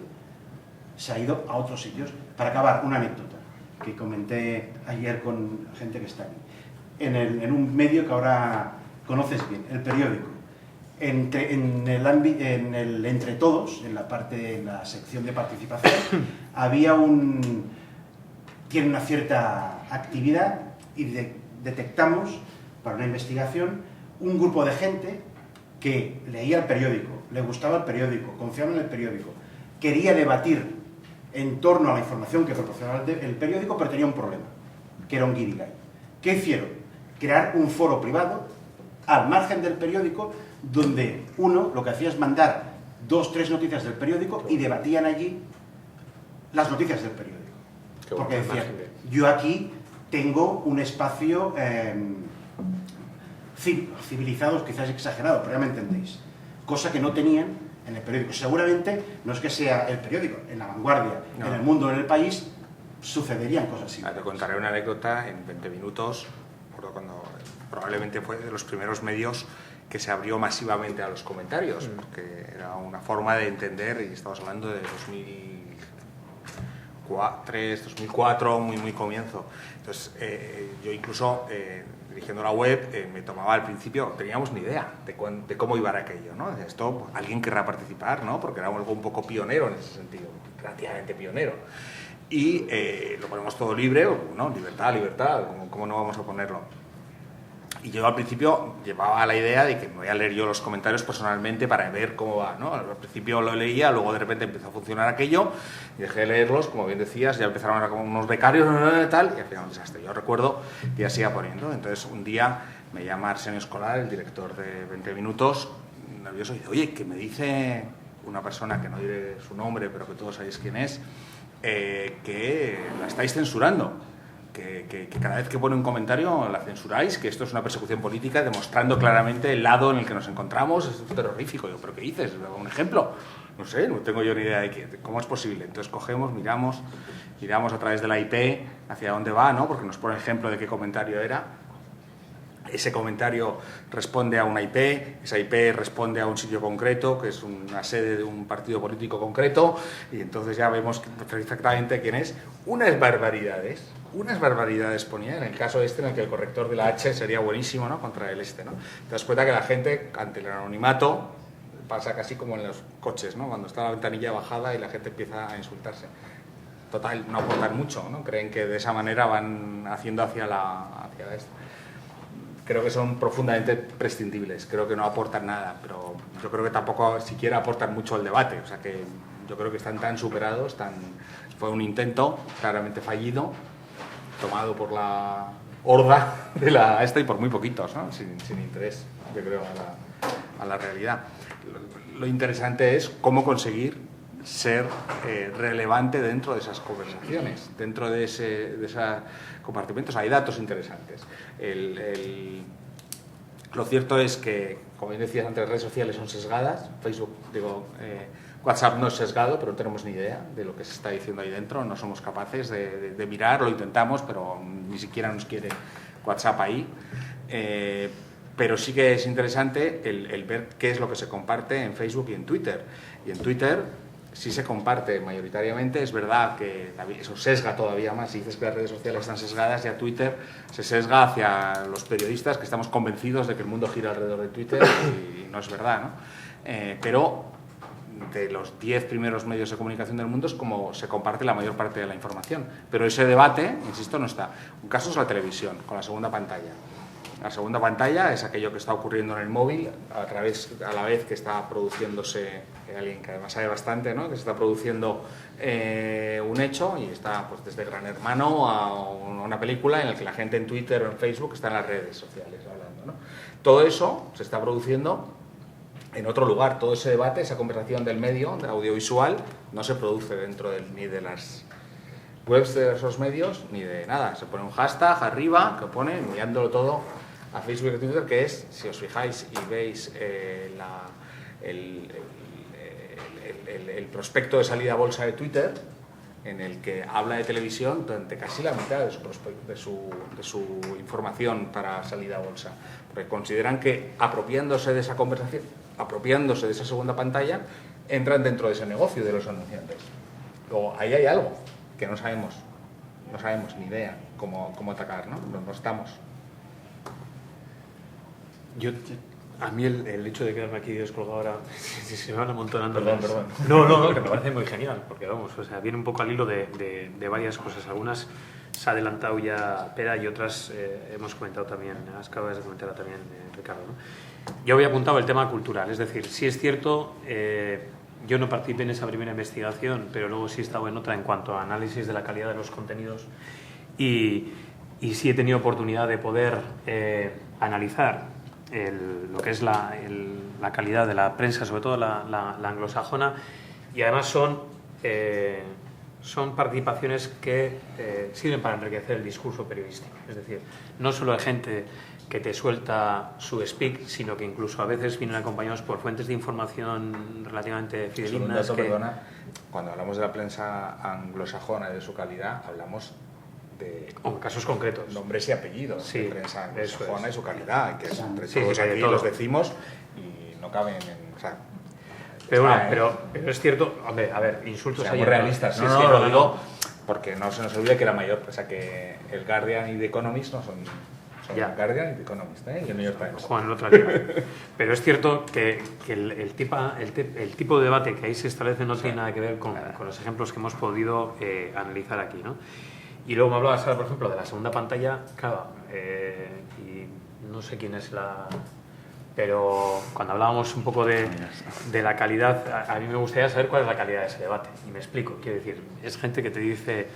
a otros sitios. Para acabar, una anécdota que comenté ayer con gente que está aquí. En un medio que ahora conoces bien, El Periódico, en el Entre Todos, en la sección de participación, tiene una cierta actividad, y detectamos, para una investigación, un grupo de gente que leía el periódico, le gustaba el periódico, confiaba en el periódico, quería debatir en torno a la información que proporcionaba el periódico, pero tenía un problema, que era un guirigay. ¿Qué hicieron? Crear un foro privado al margen del periódico, donde lo que hacía es mandar 2 o 3 noticias del periódico y debatían allí las noticias del periódico. Porque decían, yo aquí tengo un espacio civilizado, quizás exagerado, pero ya me entendéis. Cosa que no tenían en el periódico. Seguramente no es que sea el periódico, en La Vanguardia, en El Mundo, en El País, sucederían cosas así. Te contaré una anécdota en 20 minutos, cuando probablemente fue de los primeros medios que se abrió masivamente a los comentarios, porque era una forma de entender, y estamos hablando de 2003, 2004, muy comienzo. Entonces, yo incluso, dirigiendo la web, me tomaba al principio, teníamos ni idea de cómo iba aquello, ¿no? Esto, alguien querrá participar, ¿no? Porque era algo un poco pionero en ese sentido, relativamente pionero. Y lo ponemos todo libre, ¿no? Libertad, ¿cómo no vamos a ponerlo? Y yo al principio llevaba la idea de que me voy a leer yo los comentarios personalmente para ver cómo va, ¿no? Al principio lo leía, luego de repente empezó a funcionar aquello y dejé de leerlos, como bien decías, ya empezaron a como unos becarios tal, y al final un desastre. Yo recuerdo que ya siga poniendo. Entonces un día me llama Arsenio Escolar, el director de 20 Minutos, nervioso, y dice, oye, que me dice una persona que no diré su nombre, pero que todos sabéis quién es, que la estáis censurando. Que cada vez que pone un comentario la censuráis, que esto es una persecución política, demostrando claramente el lado en el que nos encontramos. Es terrorífico. Yo, ¿pero qué dices? ¿Un ejemplo? No sé, no tengo yo ni idea de cómo es posible. Entonces cogemos, miramos a través de la IP hacia dónde va, ¿no? Porque nos pone ejemplo de qué comentario era. Ese comentario responde a una IP, esa IP responde a un sitio concreto, que es una sede de un partido político concreto, y entonces ya vemos perfectamente quién es. Unas barbaridades ponía, en el caso en el que el corrector de la H sería buenísimo, ¿no? Contra el ¿no? Te das cuenta que la gente, ante el anonimato, pasa casi como en los coches, ¿no? Cuando está la ventanilla bajada y la gente empieza a insultarse. Total, no aportan mucho, ¿no? Creen que de esa manera van haciendo hacia esto. Creo que son profundamente prescindibles, creo que no aportan nada, pero yo creo que tampoco siquiera aportan mucho al debate, o sea que yo creo que están tan superados, fue un intento claramente fallido, tomado por la horda de y por muy poquitos, ¿no? sin interés, yo creo, a la realidad. Lo interesante es cómo conseguir ser relevante dentro de esas conversaciones, dentro de esos compartimentos. Hay datos interesantes. Lo cierto es que, como bien decías antes, las redes sociales son sesgadas. WhatsApp no es sesgado, pero no tenemos ni idea de lo que se está diciendo ahí dentro. No somos capaces de mirar, lo intentamos, pero ni siquiera nos quiere WhatsApp ahí. Pero sí que es interesante el ver qué es lo que se comparte en Facebook y en Twitter. Y en Twitter sí se comparte mayoritariamente. Es verdad que eso sesga todavía más. Si dices que las redes sociales están sesgadas, ya Twitter se sesga hacia los periodistas que estamos convencidos de que el mundo gira alrededor de Twitter y no es verdad, ¿no? Pero de los 10 primeros medios de comunicación del mundo es como se comparte la mayor parte de la información. Pero ese debate, insisto, no está. Un caso es la televisión, con la segunda pantalla. La segunda pantalla es aquello que está ocurriendo en el móvil a la vez que está produciéndose, alguien que además sabe bastante, ¿no? Que se está produciendo un hecho y está pues, desde Gran Hermano a una película en la que la gente en Twitter o en Facebook está en las redes sociales hablando, ¿no? Todo eso se está produciendo en otro lugar. Todo ese debate, esa conversación del medio, del audiovisual, no se produce dentro ni de las webs de esos medios ni de nada. Se pone un hashtag arriba que pone, enviándolo todo a Facebook y Twitter, que es, si os fijáis y veis el prospecto de salida a bolsa de Twitter, en el que habla de televisión durante casi la mitad de su información para salida a bolsa, porque consideran que apropiándose de esa conversación, apropiándose de esa segunda pantalla, entran dentro de ese negocio de los anunciantes. Luego, ahí hay algo que no sabemos ni idea cómo atacar, ¿no? No estamos. A mí el hecho de quedarme aquí descolgado ahora, se me van amontonando. Perdón. No, que me parece muy genial, porque vamos, o sea, viene un poco al hilo de varias cosas. Algunas se ha adelantado ya Pera y otras hemos comentado también, acabas de comentar también, Ricardo, ¿no? Yo había apuntado el tema cultural, es decir, sí es cierto, yo no participé en esa primera investigación, pero luego sí he estado en otra en cuanto a análisis de la calidad de los contenidos y sí he tenido oportunidad de poder analizar lo que es la calidad de la prensa, sobre todo la anglosajona, y además son participaciones que sirven para enriquecer el discurso periodístico. Es decir, no solo hay gente que te suelta su speak, sino que incluso a veces vienen acompañados por fuentes de información relativamente fidedignas. Perdona, cuando hablamos de la prensa anglosajona y de su calidad, hablamos de casos concretos, nombres y apellidos, sí, de prensa anglosajona y su calidad, que es entre sí, todos aquí todo. los decimos y no caben en... O sea, pero bueno, pero es cierto, hombre, a ver, insultos seamos realistas, sí, no, lo digo porque no se nos olvide que la mayor, o sea, que el Guardian y The Economist no son ya. El Guardian y The Economist, y el New York Times. Juan, el otro día. Pero es cierto que el tipo de debate que ahí se establece no tiene nada que ver con los ejemplos que hemos podido analizar aquí, ¿no? Y luego me hablabas ahora, por ejemplo, de la segunda pantalla, claro, y no sé quién es pero cuando hablábamos un poco de la calidad, a mí me gustaría saber cuál es la calidad de ese debate. Y me explico. Quiero decir, es gente que te dice,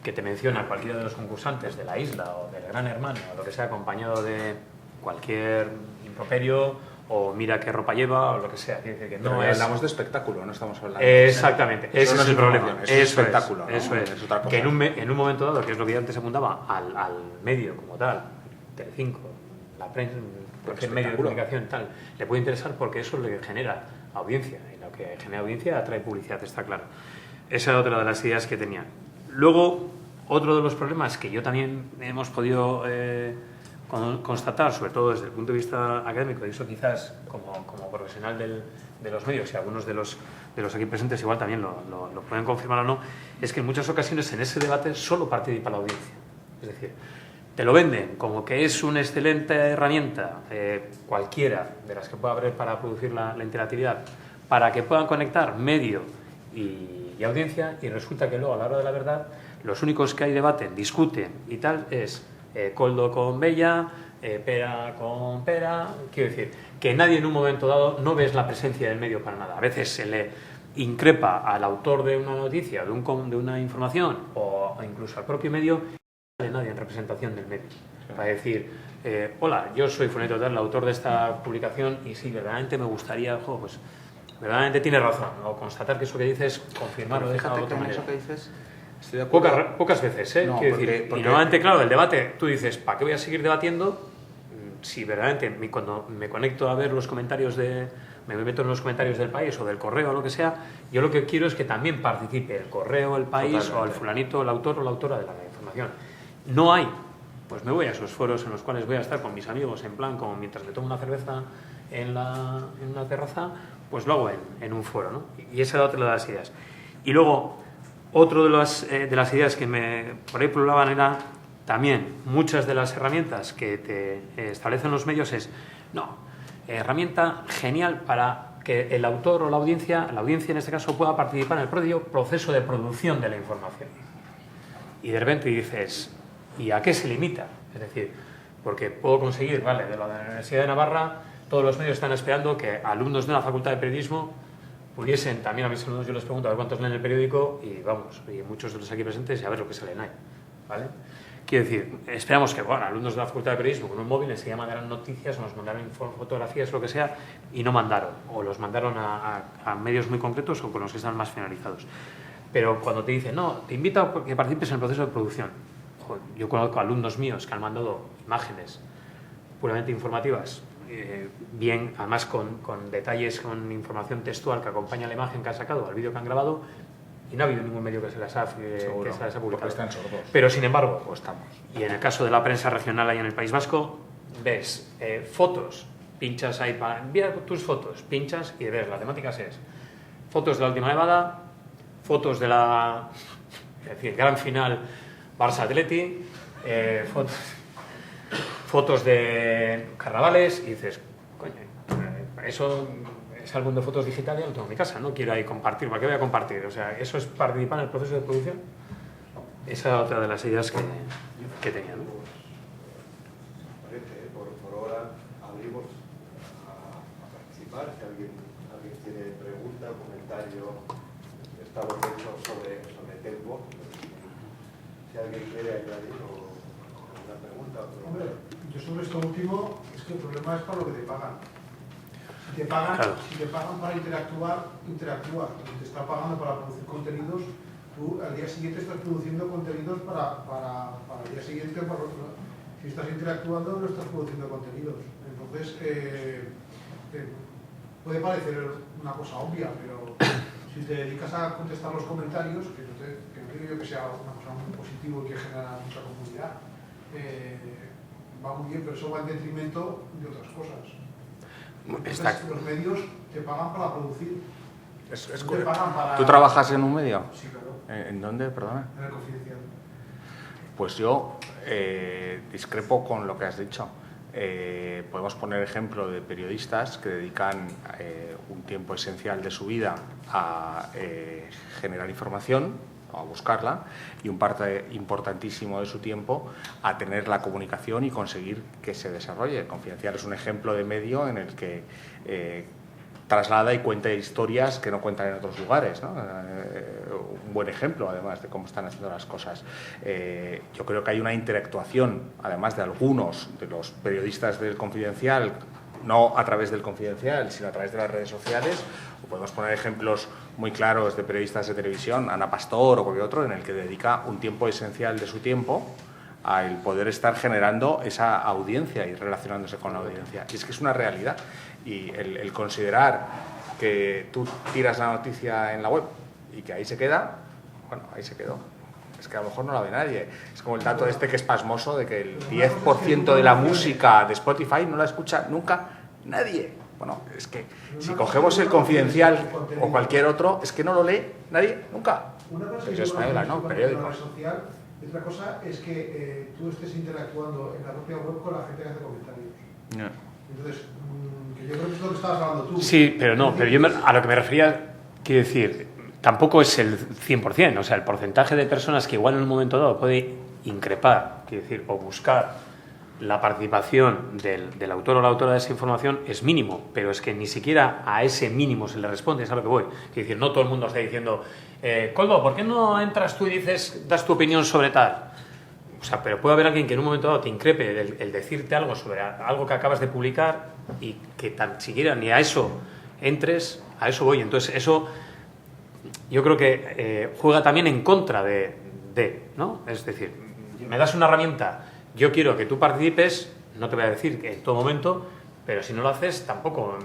que te menciona cualquiera de los concursantes de la isla o del Gran Hermano, o lo que sea, acompañado de cualquier improperio o mira qué ropa lleva o lo que sea. Quiero decir que no es... Hablamos de espectáculo, no estamos hablando Exactamente, ese no es el problema. Es espectáculo, ¿no? Eso es. Es otra cosa. Que en un momento dado, que es lo que yo antes apuntaba, al medio como tal, Telecinco, la prensa, cualquier medio de comunicación tal, le puede interesar porque eso le genera audiencia. Y lo que genera audiencia atrae publicidad, está claro. Esa era otra de las ideas que tenía. Luego, otro de los problemas que yo también hemos podido constatar, sobre todo desde el punto de vista académico, y eso quizás como profesional de los medios, y algunos de los aquí presentes igual también lo pueden confirmar o no, es que en muchas ocasiones en ese debate solo participa la audiencia. Es decir, te lo venden como que es una excelente herramienta, cualquiera de las que pueda haber para producir la interactividad, para que puedan conectar medio y audiencia, y resulta que luego a la hora de la verdad los únicos que hay debaten, discuten y tal es coldo con bella, pera con pera. Quiero decir que nadie en un momento dado no ves la presencia del medio para nada. A veces se le increpa al autor de una noticia, de una información o incluso al propio medio, y no sale nadie en representación del medio para decir hola, yo soy fulanito tal, el autor de esta publicación, y sí, verdaderamente me gustaría, pues verdaderamente tiene razón, o constatar que eso que dices, confirmarlo de esa otra manera. Eso que dices, Pocas veces, No, quiero decir. Y normalmente, claro, el debate, tú dices, ¿para qué voy a seguir debatiendo? Si verdaderamente cuando me conecto a ver los comentarios me meto en los comentarios del País o del Correo o lo que sea, yo lo que quiero es que también participe el Correo, el País, totalmente, o el fulanito, el autor o la autora de la información. No hay, pues me voy a esos foros en los cuales voy a estar con mis amigos, en plan, como mientras me tomo una cerveza en una terraza, pues lo hago en un foro, ¿no? Y esa era otra de las ideas. Y luego, otro de las ideas que por ahí pululaban era también muchas de las herramientas que te establecen los medios herramienta genial para que el autor o la audiencia en este caso, pueda participar en el propio proceso de producción de la información. Y de repente dices, ¿y a qué se limita? Es decir, porque puedo conseguir, vale, de la Universidad de Navarra, todos los medios están esperando que alumnos de una facultad de periodismo pudiesen, también a mis alumnos yo les pregunto a ver cuántos leen el periódico, y vamos, y muchos de los aquí presentes, y a ver lo que se leen ahí, ¿vale? Quiero decir, esperamos que, bueno, alumnos de la facultad de periodismo con un móvil enseguida mandaran noticias o nos mandaran fotografías, lo que sea, y no mandaron, o los mandaron a medios muy concretos o con los que están más finalizados. Pero cuando te dicen, no, te invito a que participes en el proceso de producción, joder, yo conozco alumnos míos que han mandado imágenes puramente informativas, bien, además con detalles, con información textual que acompaña a la imagen que han sacado, al vídeo que han grabado, y no ha habido ningún medio que se las ha publicado. Están sordos. Pero sin embargo, pues estamos. Y en el caso de la prensa regional ahí en el País Vasco, ves fotos, pinchas ahí para enviar tus fotos, pinchas y ves, la temática es fotos de la última nevada, fotos de gran final Barça-Atleti, fotos de carnavales, y dices, coño, eso es álbum de fotos digital, ya lo tengo en mi casa, no quiero ahí compartir, ¿para qué voy a compartir? O sea, ¿eso es participar en el proceso de producción? Esa era otra de las ideas que tenía, ¿no? Parece, por ahora abrimos a participar. Si alguien tiene pregunta, comentario, estamos hechos sobre Telmo. Si alguien quiere añadir una pregunta. Hombre, yo sobre esto último, es que el problema es para lo que te pagan. Si te pagan para interactúa. Si te está pagando para producir contenidos, tú al día siguiente estás produciendo contenidos para el día siguiente. Si estás interactuando, no estás produciendo contenidos. Entonces, puede parecer una cosa obvia, pero si te dedicas a contestar los comentarios, que no digo yo que sea una cosa muy positiva y que genera mucha comunidad, va muy bien, pero eso va en detrimento de otras cosas. Entonces, los medios te pagan para producir. ¿Tú trabajas en un medio? Sí, claro. ¿En dónde, perdona? En el Confidencial. Pues yo discrepo con lo que has dicho. Podemos poner ejemplo de periodistas que dedican un tiempo esencial de su vida a generar información a buscarla, y un parte importantísimo de su tiempo a tener la comunicación y conseguir que se desarrolle. El Confidencial es un ejemplo de medio en el que traslada y cuenta historias que no cuentan en otros lugares, ¿no? Un buen ejemplo, además, de cómo están haciendo las cosas. Yo creo que hay una interactuación, además de algunos de los periodistas del Confidencial, no a través del Confidencial, sino a través de las redes sociales. O podemos poner ejemplos muy claros de periodistas de televisión, Ana Pastor o cualquier otro, en el que dedica un tiempo esencial de su tiempo al poder estar generando esa audiencia y relacionándose con la audiencia. Y es que es una realidad. Y el considerar que tú tiras la noticia en la web y que ahí se queda, bueno, ahí se quedó. Es que a lo mejor no la ve nadie. Es como el dato que es pasmoso de que el 10% de la música de Spotify no la escucha nunca nadie. Bueno, es que si cogemos el Confidencial o cualquier otro, es que no lo lee nadie nunca. Una cosa Televisión es española, ¿no? Periódicos. red social, y otra cosa es que tú estés interactuando en la propia web con la gente que hace comentarios. No. Entonces, que yo creo que es lo que estabas hablando tú. Sí, pero no, pero yo a lo que me refería, quiero decir, tampoco es el 100%, o sea, el porcentaje de personas que igual en un momento dado puede increpar, quiero decir, o buscar la participación del autor o la autora de esa información es mínimo, pero es que ni siquiera a ese mínimo se le responde, es a lo que voy. Quiero decir, no todo el mundo está diciendo, Coldo, ¿por qué no entras tú y das tu opinión sobre tal? O sea, pero puede haber alguien que en un momento dado te increpe el decirte algo sobre algo que acabas de publicar y que tan siquiera ni a eso entres, a eso voy. Entonces, eso yo creo que juega también en contra ¿no? Es decir, me das una herramienta, yo quiero que tú participes, no te voy a decir que en todo momento, pero si no lo haces tampoco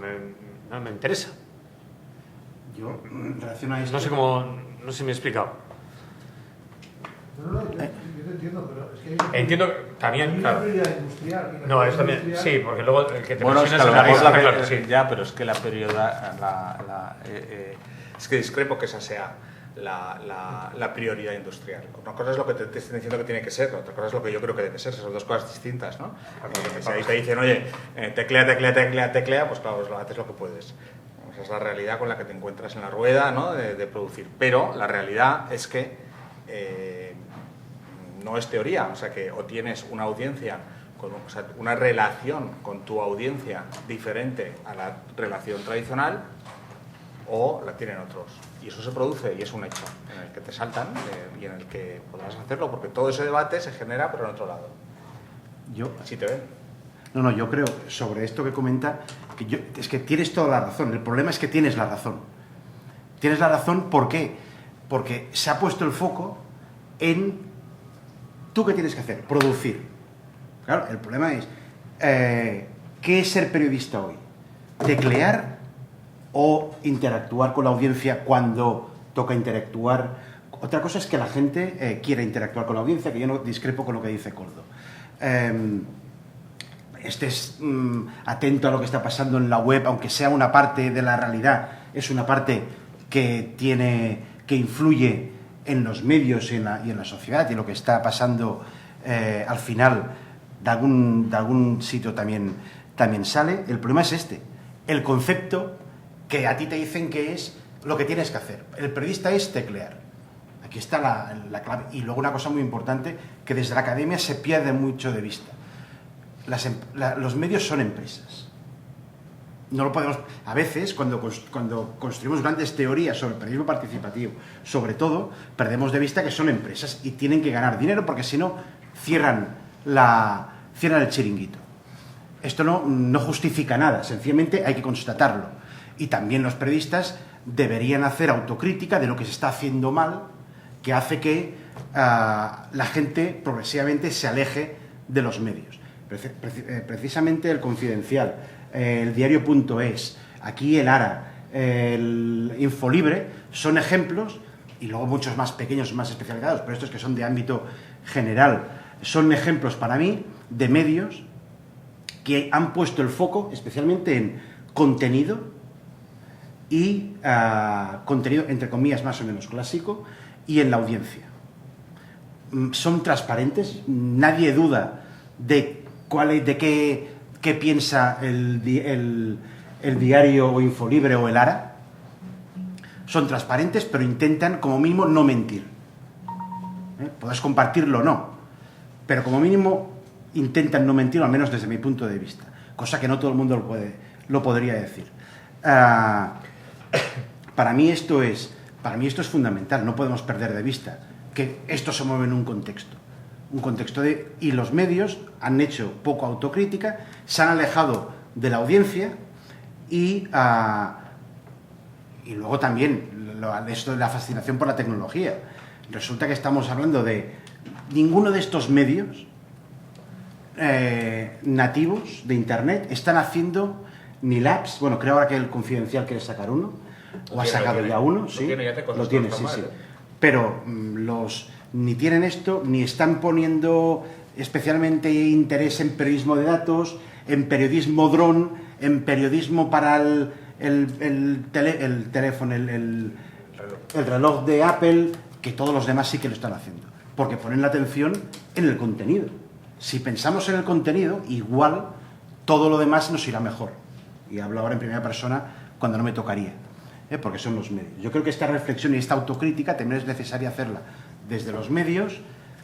no me interesa. Yo, en relación a esto... No sé si me he explicado. No, yo te entiendo, pero es que... Entiendo que también, hay una claro. prioridad industrial. No, eso también, sí, porque luego el que te Bueno, es que presiones a lo en la mejor claro, sí. ya, pero es que la es que discrepo que esa sea la prioridad industrial. Una cosa es lo que te estén diciendo que tiene que ser, otra cosa es lo que yo creo que debe ser. Son dos cosas distintas, ¿no? Si ahí te dicen, oye, teclea, pues claro, haces lo que puedes. Esa es la realidad con la que te encuentras en la rueda, ¿no? de producir. Pero la realidad es que no es teoría, o sea que o tienes una audiencia, o sea, una relación con tu audiencia diferente a la relación tradicional, o la tienen otros. Y eso se produce y es un hecho en el que te saltan y en el que podrás hacerlo, porque todo ese debate se genera pero en otro lado. Así te ven. No, yo creo, sobre esto que comenta, es que tienes toda la razón. El problema es que tienes la razón. Tienes la razón, ¿por qué? Porque se ha puesto el foco en ¿tú qué tienes que hacer? Producir. Claro, el problema es ¿qué es ser periodista hoy? ¿Teclear o interactuar con la audiencia cuando toca interactuar? Otra cosa es que la gente quiera interactuar con la audiencia, que yo no discrepo con lo que dice Coldo. Estés atento a lo que está pasando en la web, aunque sea una parte de la realidad, es una parte que influye en los medios y en la sociedad, y lo que está pasando al final de algún sitio también sale. El problema es el concepto que a ti te dicen que es lo que tienes que hacer. El periodista es teclear. Aquí está la clave. Y luego una cosa muy importante que desde la academia se pierde mucho de vista. Los medios son empresas. No lo podemos... A veces, cuando construimos grandes teorías sobre el periodismo participativo, sobre todo, perdemos de vista que son empresas y tienen que ganar dinero, porque si no, cierran el chiringuito. Esto no justifica nada, sencillamente hay que constatarlo. Y también los periodistas deberían hacer autocrítica de lo que se está haciendo mal, que hace que la gente progresivamente se aleje de los medios. Precisamente el Confidencial, el diario.es, aquí el ARA, el Infolibre, son ejemplos, y luego muchos más pequeños, más especializados, pero estos que son de ámbito general, son ejemplos para mí de medios que han puesto el foco especialmente en contenido y contenido, entre comillas, más o menos clásico, y en la audiencia. Son transparentes, nadie duda de qué piensa el diario o Infolibre o el ARA. Son transparentes, pero intentan, como mínimo, no mentir. Puedes compartirlo o no, pero como mínimo intentan no mentir, al menos desde mi punto de vista, cosa que no todo el mundo lo podría decir. Para mí esto es fundamental, no podemos perder de vista que esto se mueve en un contexto y los medios han hecho poco autocrítica, se han alejado de la audiencia y luego también esto de la fascinación por la tecnología. Resulta que estamos hablando de ninguno de estos medios nativos de Internet están haciendo ni labs. Bueno, creo ahora que el Confidencial quiere sacar uno, o ha sacado ya uno, sí, lo tiene, sí, sí. Pero ni tienen esto, ni están poniendo especialmente interés en periodismo de datos, en periodismo dron, en periodismo para el teléfono, el reloj de Apple, que todos los demás sí que lo están haciendo, porque ponen la atención en el contenido. Si pensamos en el contenido, igual todo lo demás nos irá mejor. Y hablo ahora en primera persona cuando no me tocaría, porque son los medios. Yo creo que esta reflexión y esta autocrítica también es necesaria hacerla desde los medios,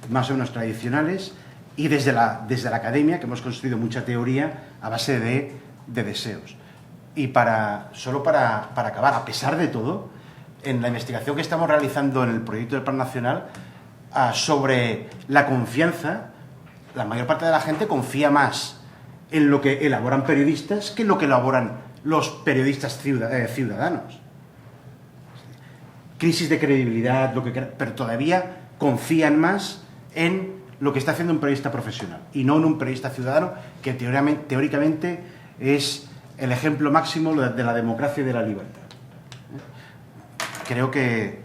más o menos tradicionales, y desde la academia, que hemos construido mucha teoría a base de deseos. Y solo para acabar, a pesar de todo, en la investigación que estamos realizando en el proyecto del Plan Nacional sobre la confianza, la mayor parte de la gente confía más en lo que elaboran periodistas que en lo que elaboran los periodistas ciudadanos. Crisis de credibilidad, pero todavía confían más en lo que está haciendo un periodista profesional y no en un periodista ciudadano que teóricamente es el ejemplo máximo de la democracia y de la libertad. Creo que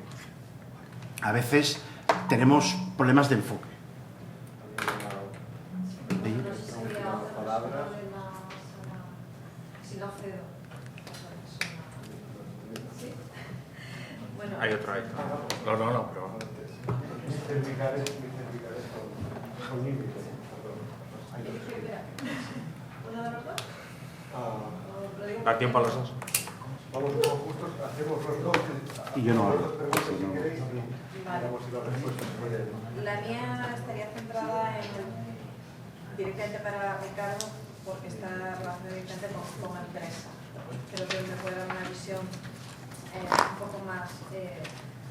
a veces tenemos problemas de enfoque. Hay otro ahí. No, pero... Mis cervicales son límites. ¿Uno de los dos? ¿Da tiempo a los dos? Vamos un poco justos, hacemos los dos. Y yo no hablo. Si queréis, miramos si las respuestas pueden. La mía estaría centrada directamente para Ricardo, porque está relacionada directamente con la empresa. Creo que me puede dar una visión un poco más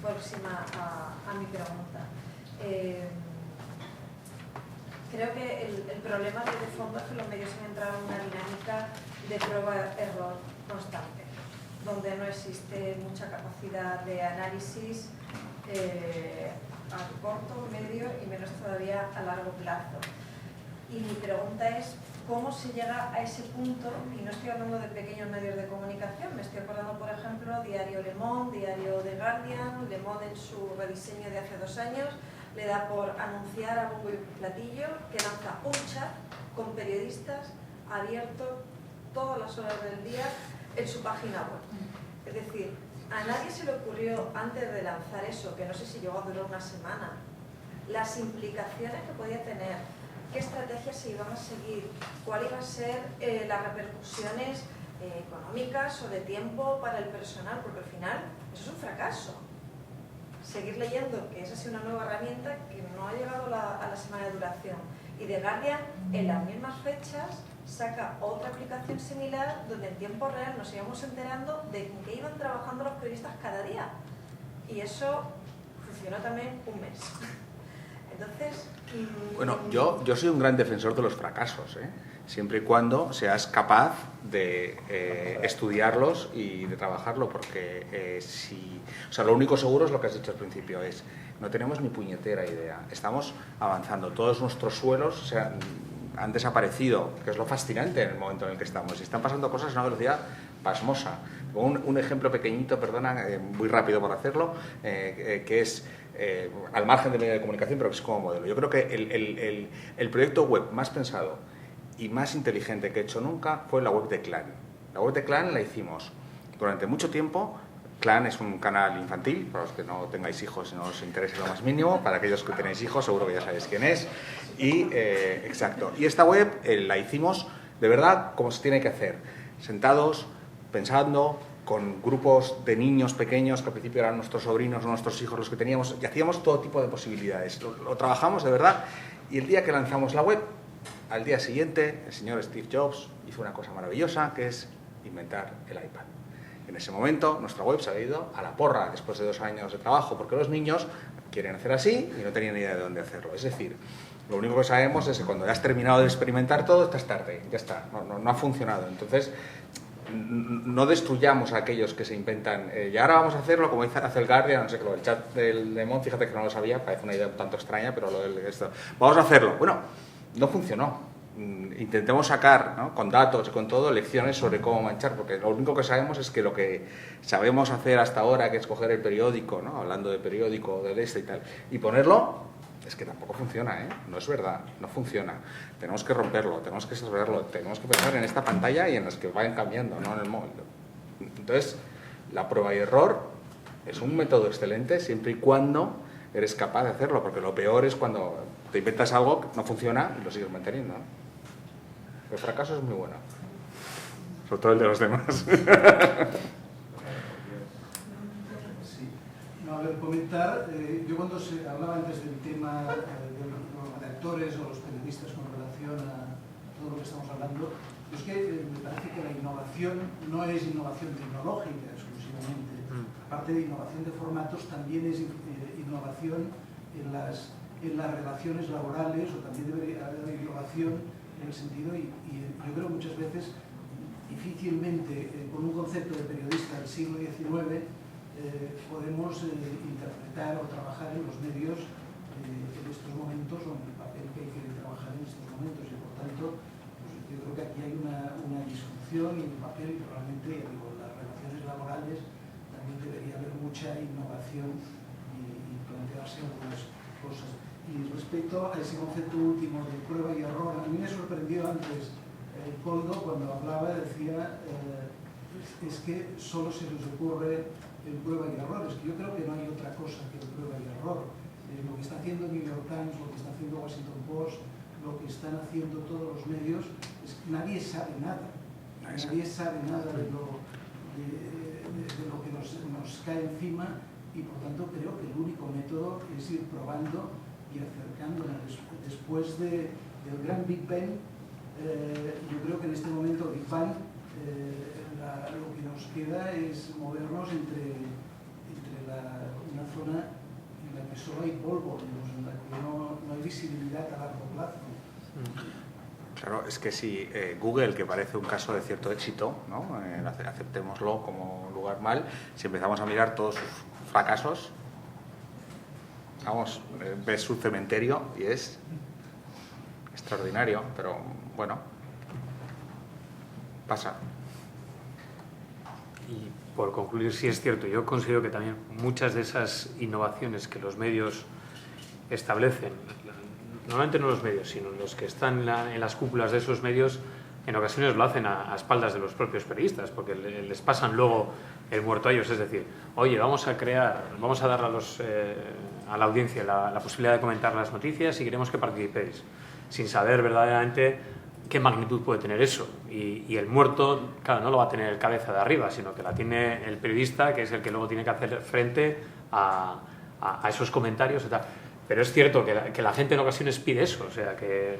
próxima a mi pregunta. Creo que el problema de fondo es que los medios han entrado en una dinámica de prueba-error constante, donde no existe mucha capacidad de análisis a corto, medio y menos todavía a largo plazo. Y mi pregunta es, ¿cómo se llega a ese punto? Y no estoy hablando de pequeños medios de comunicación, me estoy acordando, por ejemplo, diario Le Monde, diario The Guardian. Le Monde, en su rediseño de hace 2 años, le da por anunciar a bombo y platillo que lanza un chat con periodistas abierto todas las horas del día en su página web. Es decir, a nadie se le ocurrió antes de lanzar eso, que no sé si llegó a durar una semana, las implicaciones que podía tener, qué estrategias se iban a seguir, cuál iba a ser las repercusiones económicas o de tiempo para el personal, porque al final eso es un fracaso. Seguir leyendo que esa ha sido una nueva herramienta que no ha llegado a la semana de duración. Y The Guardian, en las mismas fechas, saca otra aplicación similar donde en tiempo real nos íbamos enterando de en qué iban trabajando los periodistas cada día. Y eso funcionó también un mes. Entonces... Bueno, yo soy un gran defensor de los fracasos, siempre y cuando seas capaz de estudiarlos y de trabajarlo, porque lo único seguro es lo que has dicho al principio, no tenemos ni puñetera idea. Estamos avanzando, todos nuestros suelos han desaparecido, que es lo fascinante en el momento en el que estamos, y están pasando cosas a una velocidad pasmosa. Un ejemplo pequeñito, perdona, muy rápido por hacerlo, que es al margen de medio de comunicación, pero que es como modelo. Yo creo que el proyecto web más pensado y más inteligente que he hecho nunca fue la web de Clan. La web de Clan la hicimos durante mucho tiempo. Clan es un canal infantil, para los que no tengáis hijos y no os interese lo más mínimo. Para aquellos que tenéis hijos, seguro que ya sabéis quién es. Exacto. Y esta web la hicimos de verdad como se tiene que hacer. Sentados, pensando, con grupos de niños pequeños, que al principio eran nuestros sobrinos o nuestros hijos los que teníamos, y hacíamos todo tipo de posibilidades. Lo trabajamos de verdad, y el día que lanzamos la web, al día siguiente, el señor Steve Jobs hizo una cosa maravillosa, que es inventar el iPad. En ese momento, nuestra web se ha ido a la porra después de 2 años de trabajo, porque los niños quieren hacer así y no tenían ni idea de dónde hacerlo. Es decir, lo único que sabemos es que cuando ya has terminado de experimentar todo, estás tarde, ya está, no ha funcionado. Entonces, no destruyamos a aquellos que se inventan, y ahora vamos a hacerlo como hace el Guardian, no sé qué, el chat del Lemon, fíjate que no lo sabía, parece una idea un tanto extraña, pero esto, vamos a hacerlo. Bueno, no funcionó. Intentemos sacar, ¿no?, con datos y con todo, lecciones sobre cómo manchar, porque lo único que sabemos es que lo que sabemos hacer hasta ahora, que es coger el periódico, ¿no?, hablando de periódico, de este y tal, y ponerlo, es que tampoco funciona, ¿eh? No es verdad, no funciona. Tenemos que romperlo, tenemos que saberlo, tenemos que pensar en esta pantalla y en las que vayan cambiando, no en el móvil. Entonces, la prueba y error es un método excelente siempre y cuando eres capaz de hacerlo, porque lo peor es cuando te inventas algo que no funciona y lo sigues manteniendo, ¿no? El fracaso es muy bueno, sobre todo el de los demás. Comentar, yo cuando se hablaba antes del tema de los redactores o los periodistas con relación a todo lo que estamos hablando, es que me parece que la innovación no es innovación tecnológica exclusivamente. Aparte de innovación de formatos, también es innovación en las relaciones laborales, o también debería haber innovación en el sentido, y yo creo muchas veces difícilmente con un concepto de periodista del siglo XIX podemos interpretar o trabajar en los medios en estos momentos, o en el papel que hay que trabajar en estos momentos, y por tanto pues yo creo que aquí hay una disfunción y un papel, y probablemente, ya digo, en las relaciones laborales también debería haber mucha innovación y plantearse algunas cosas. Y respecto a ese concepto último de prueba y error, a mí me sorprendió antes Koldo cuando hablaba, decía es que solo se les ocurre el prueba y error. Es que yo creo que no hay otra cosa que el prueba y error. Lo que está haciendo New York Times, lo que está haciendo Washington Post, lo que están haciendo todos los medios, es que nadie sabe nada. Nadie sabe nada de lo que nos cae encima, y por tanto creo que el único método es ir probando y acercándonos. Después del gran Big Bang, yo creo que en este momento Big Bang, lo que nos queda es movernos entre una zona en la que solo hay polvo, en la que no hay visibilidad a largo plazo. Claro, es que si Google, que parece un caso de cierto éxito, ¿no?, aceptémoslo como un lugar mal, si empezamos a mirar todos sus fracasos, vamos, ves su cementerio y es extraordinario, pero bueno, pasa. Y por concluir, sí es cierto, yo considero que también muchas de esas innovaciones que los medios establecen, normalmente no los medios, sino los que están en las cúpulas de esos medios, en ocasiones lo hacen a espaldas de los propios periodistas, porque les pasan luego el muerto a ellos. Es decir, oye, vamos a dar a la audiencia la posibilidad de comentar las noticias y queremos que participéis, sin saber verdaderamente qué magnitud puede tener eso. Y el muerto, claro, no lo va a tener el cabeza de arriba, sino que la tiene el periodista, que es el que luego tiene que hacer frente a esos comentarios y tal. Pero es cierto que la gente en ocasiones pide eso, o sea, que,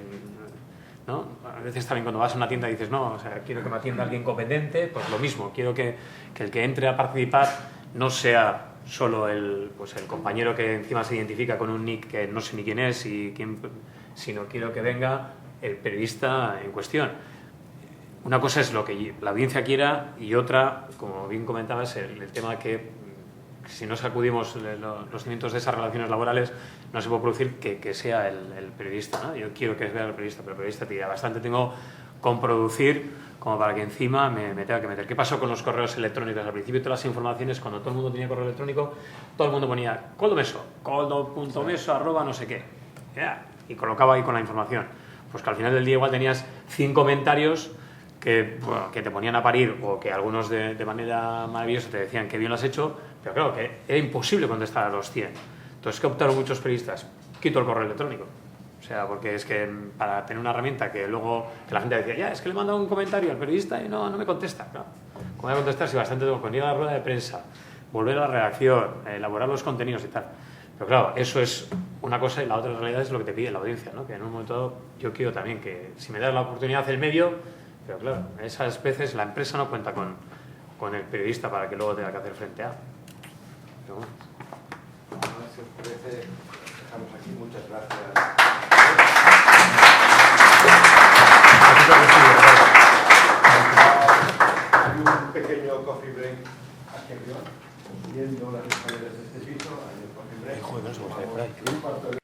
¿no? A veces también cuando vas a una tienda dices, no, o sea, quiero que me atienda alguien competente, pues lo mismo, quiero que el que entre a participar no sea solo el compañero que encima se identifica con un nick que no sé ni quién es, sino quiero que venga el periodista en cuestión. Una cosa es lo que la audiencia quiera, y otra, como bien comentabas, el tema que si no sacudimos los cimientos de esas relaciones laborales, no se puede producir que sea el periodista, ¿no? Yo quiero que sea el periodista, pero el periodista te dirá, bastante tengo con producir como para que encima me tenga que meter. ¿Qué pasó con los correos electrónicos? Al principio todas las informaciones, cuando todo el mundo tenía correo electrónico, todo el mundo ponía coldo.meso, no sé qué, y colocaba ahí con la información. Pues que al final del día igual tenías 100 comentarios que te ponían a parir, o que algunos de manera maravillosa te decían que bien lo has hecho, pero claro, que era imposible contestar a los 100. Entonces, ¿qué optaron muchos periodistas? Quito el correo electrónico. O sea, porque es que para tener una herramienta que luego que la gente decía, es que le he mandado un comentario al periodista y no me contesta. Claro. ¿Cómo voy a contestar si bastante tengo con ir a la rueda de prensa, volver a la redacción, elaborar los contenidos y tal? Pero claro, eso es una cosa y la otra realidad es lo que te pide la audiencia, ¿no? Que en un momento dado yo quiero también que si me das la oportunidad el medio, pero claro, esas veces la empresa no cuenta con el periodista para que luego tenga que hacer frente a. Pero bueno. Si os parece, dejamos aquí. Muchas gracias. Hay un pequeño coffee break aquí arriba, subiendo las escaleras de este piso. Hay un coffee break. Joder, no se puede hacer break.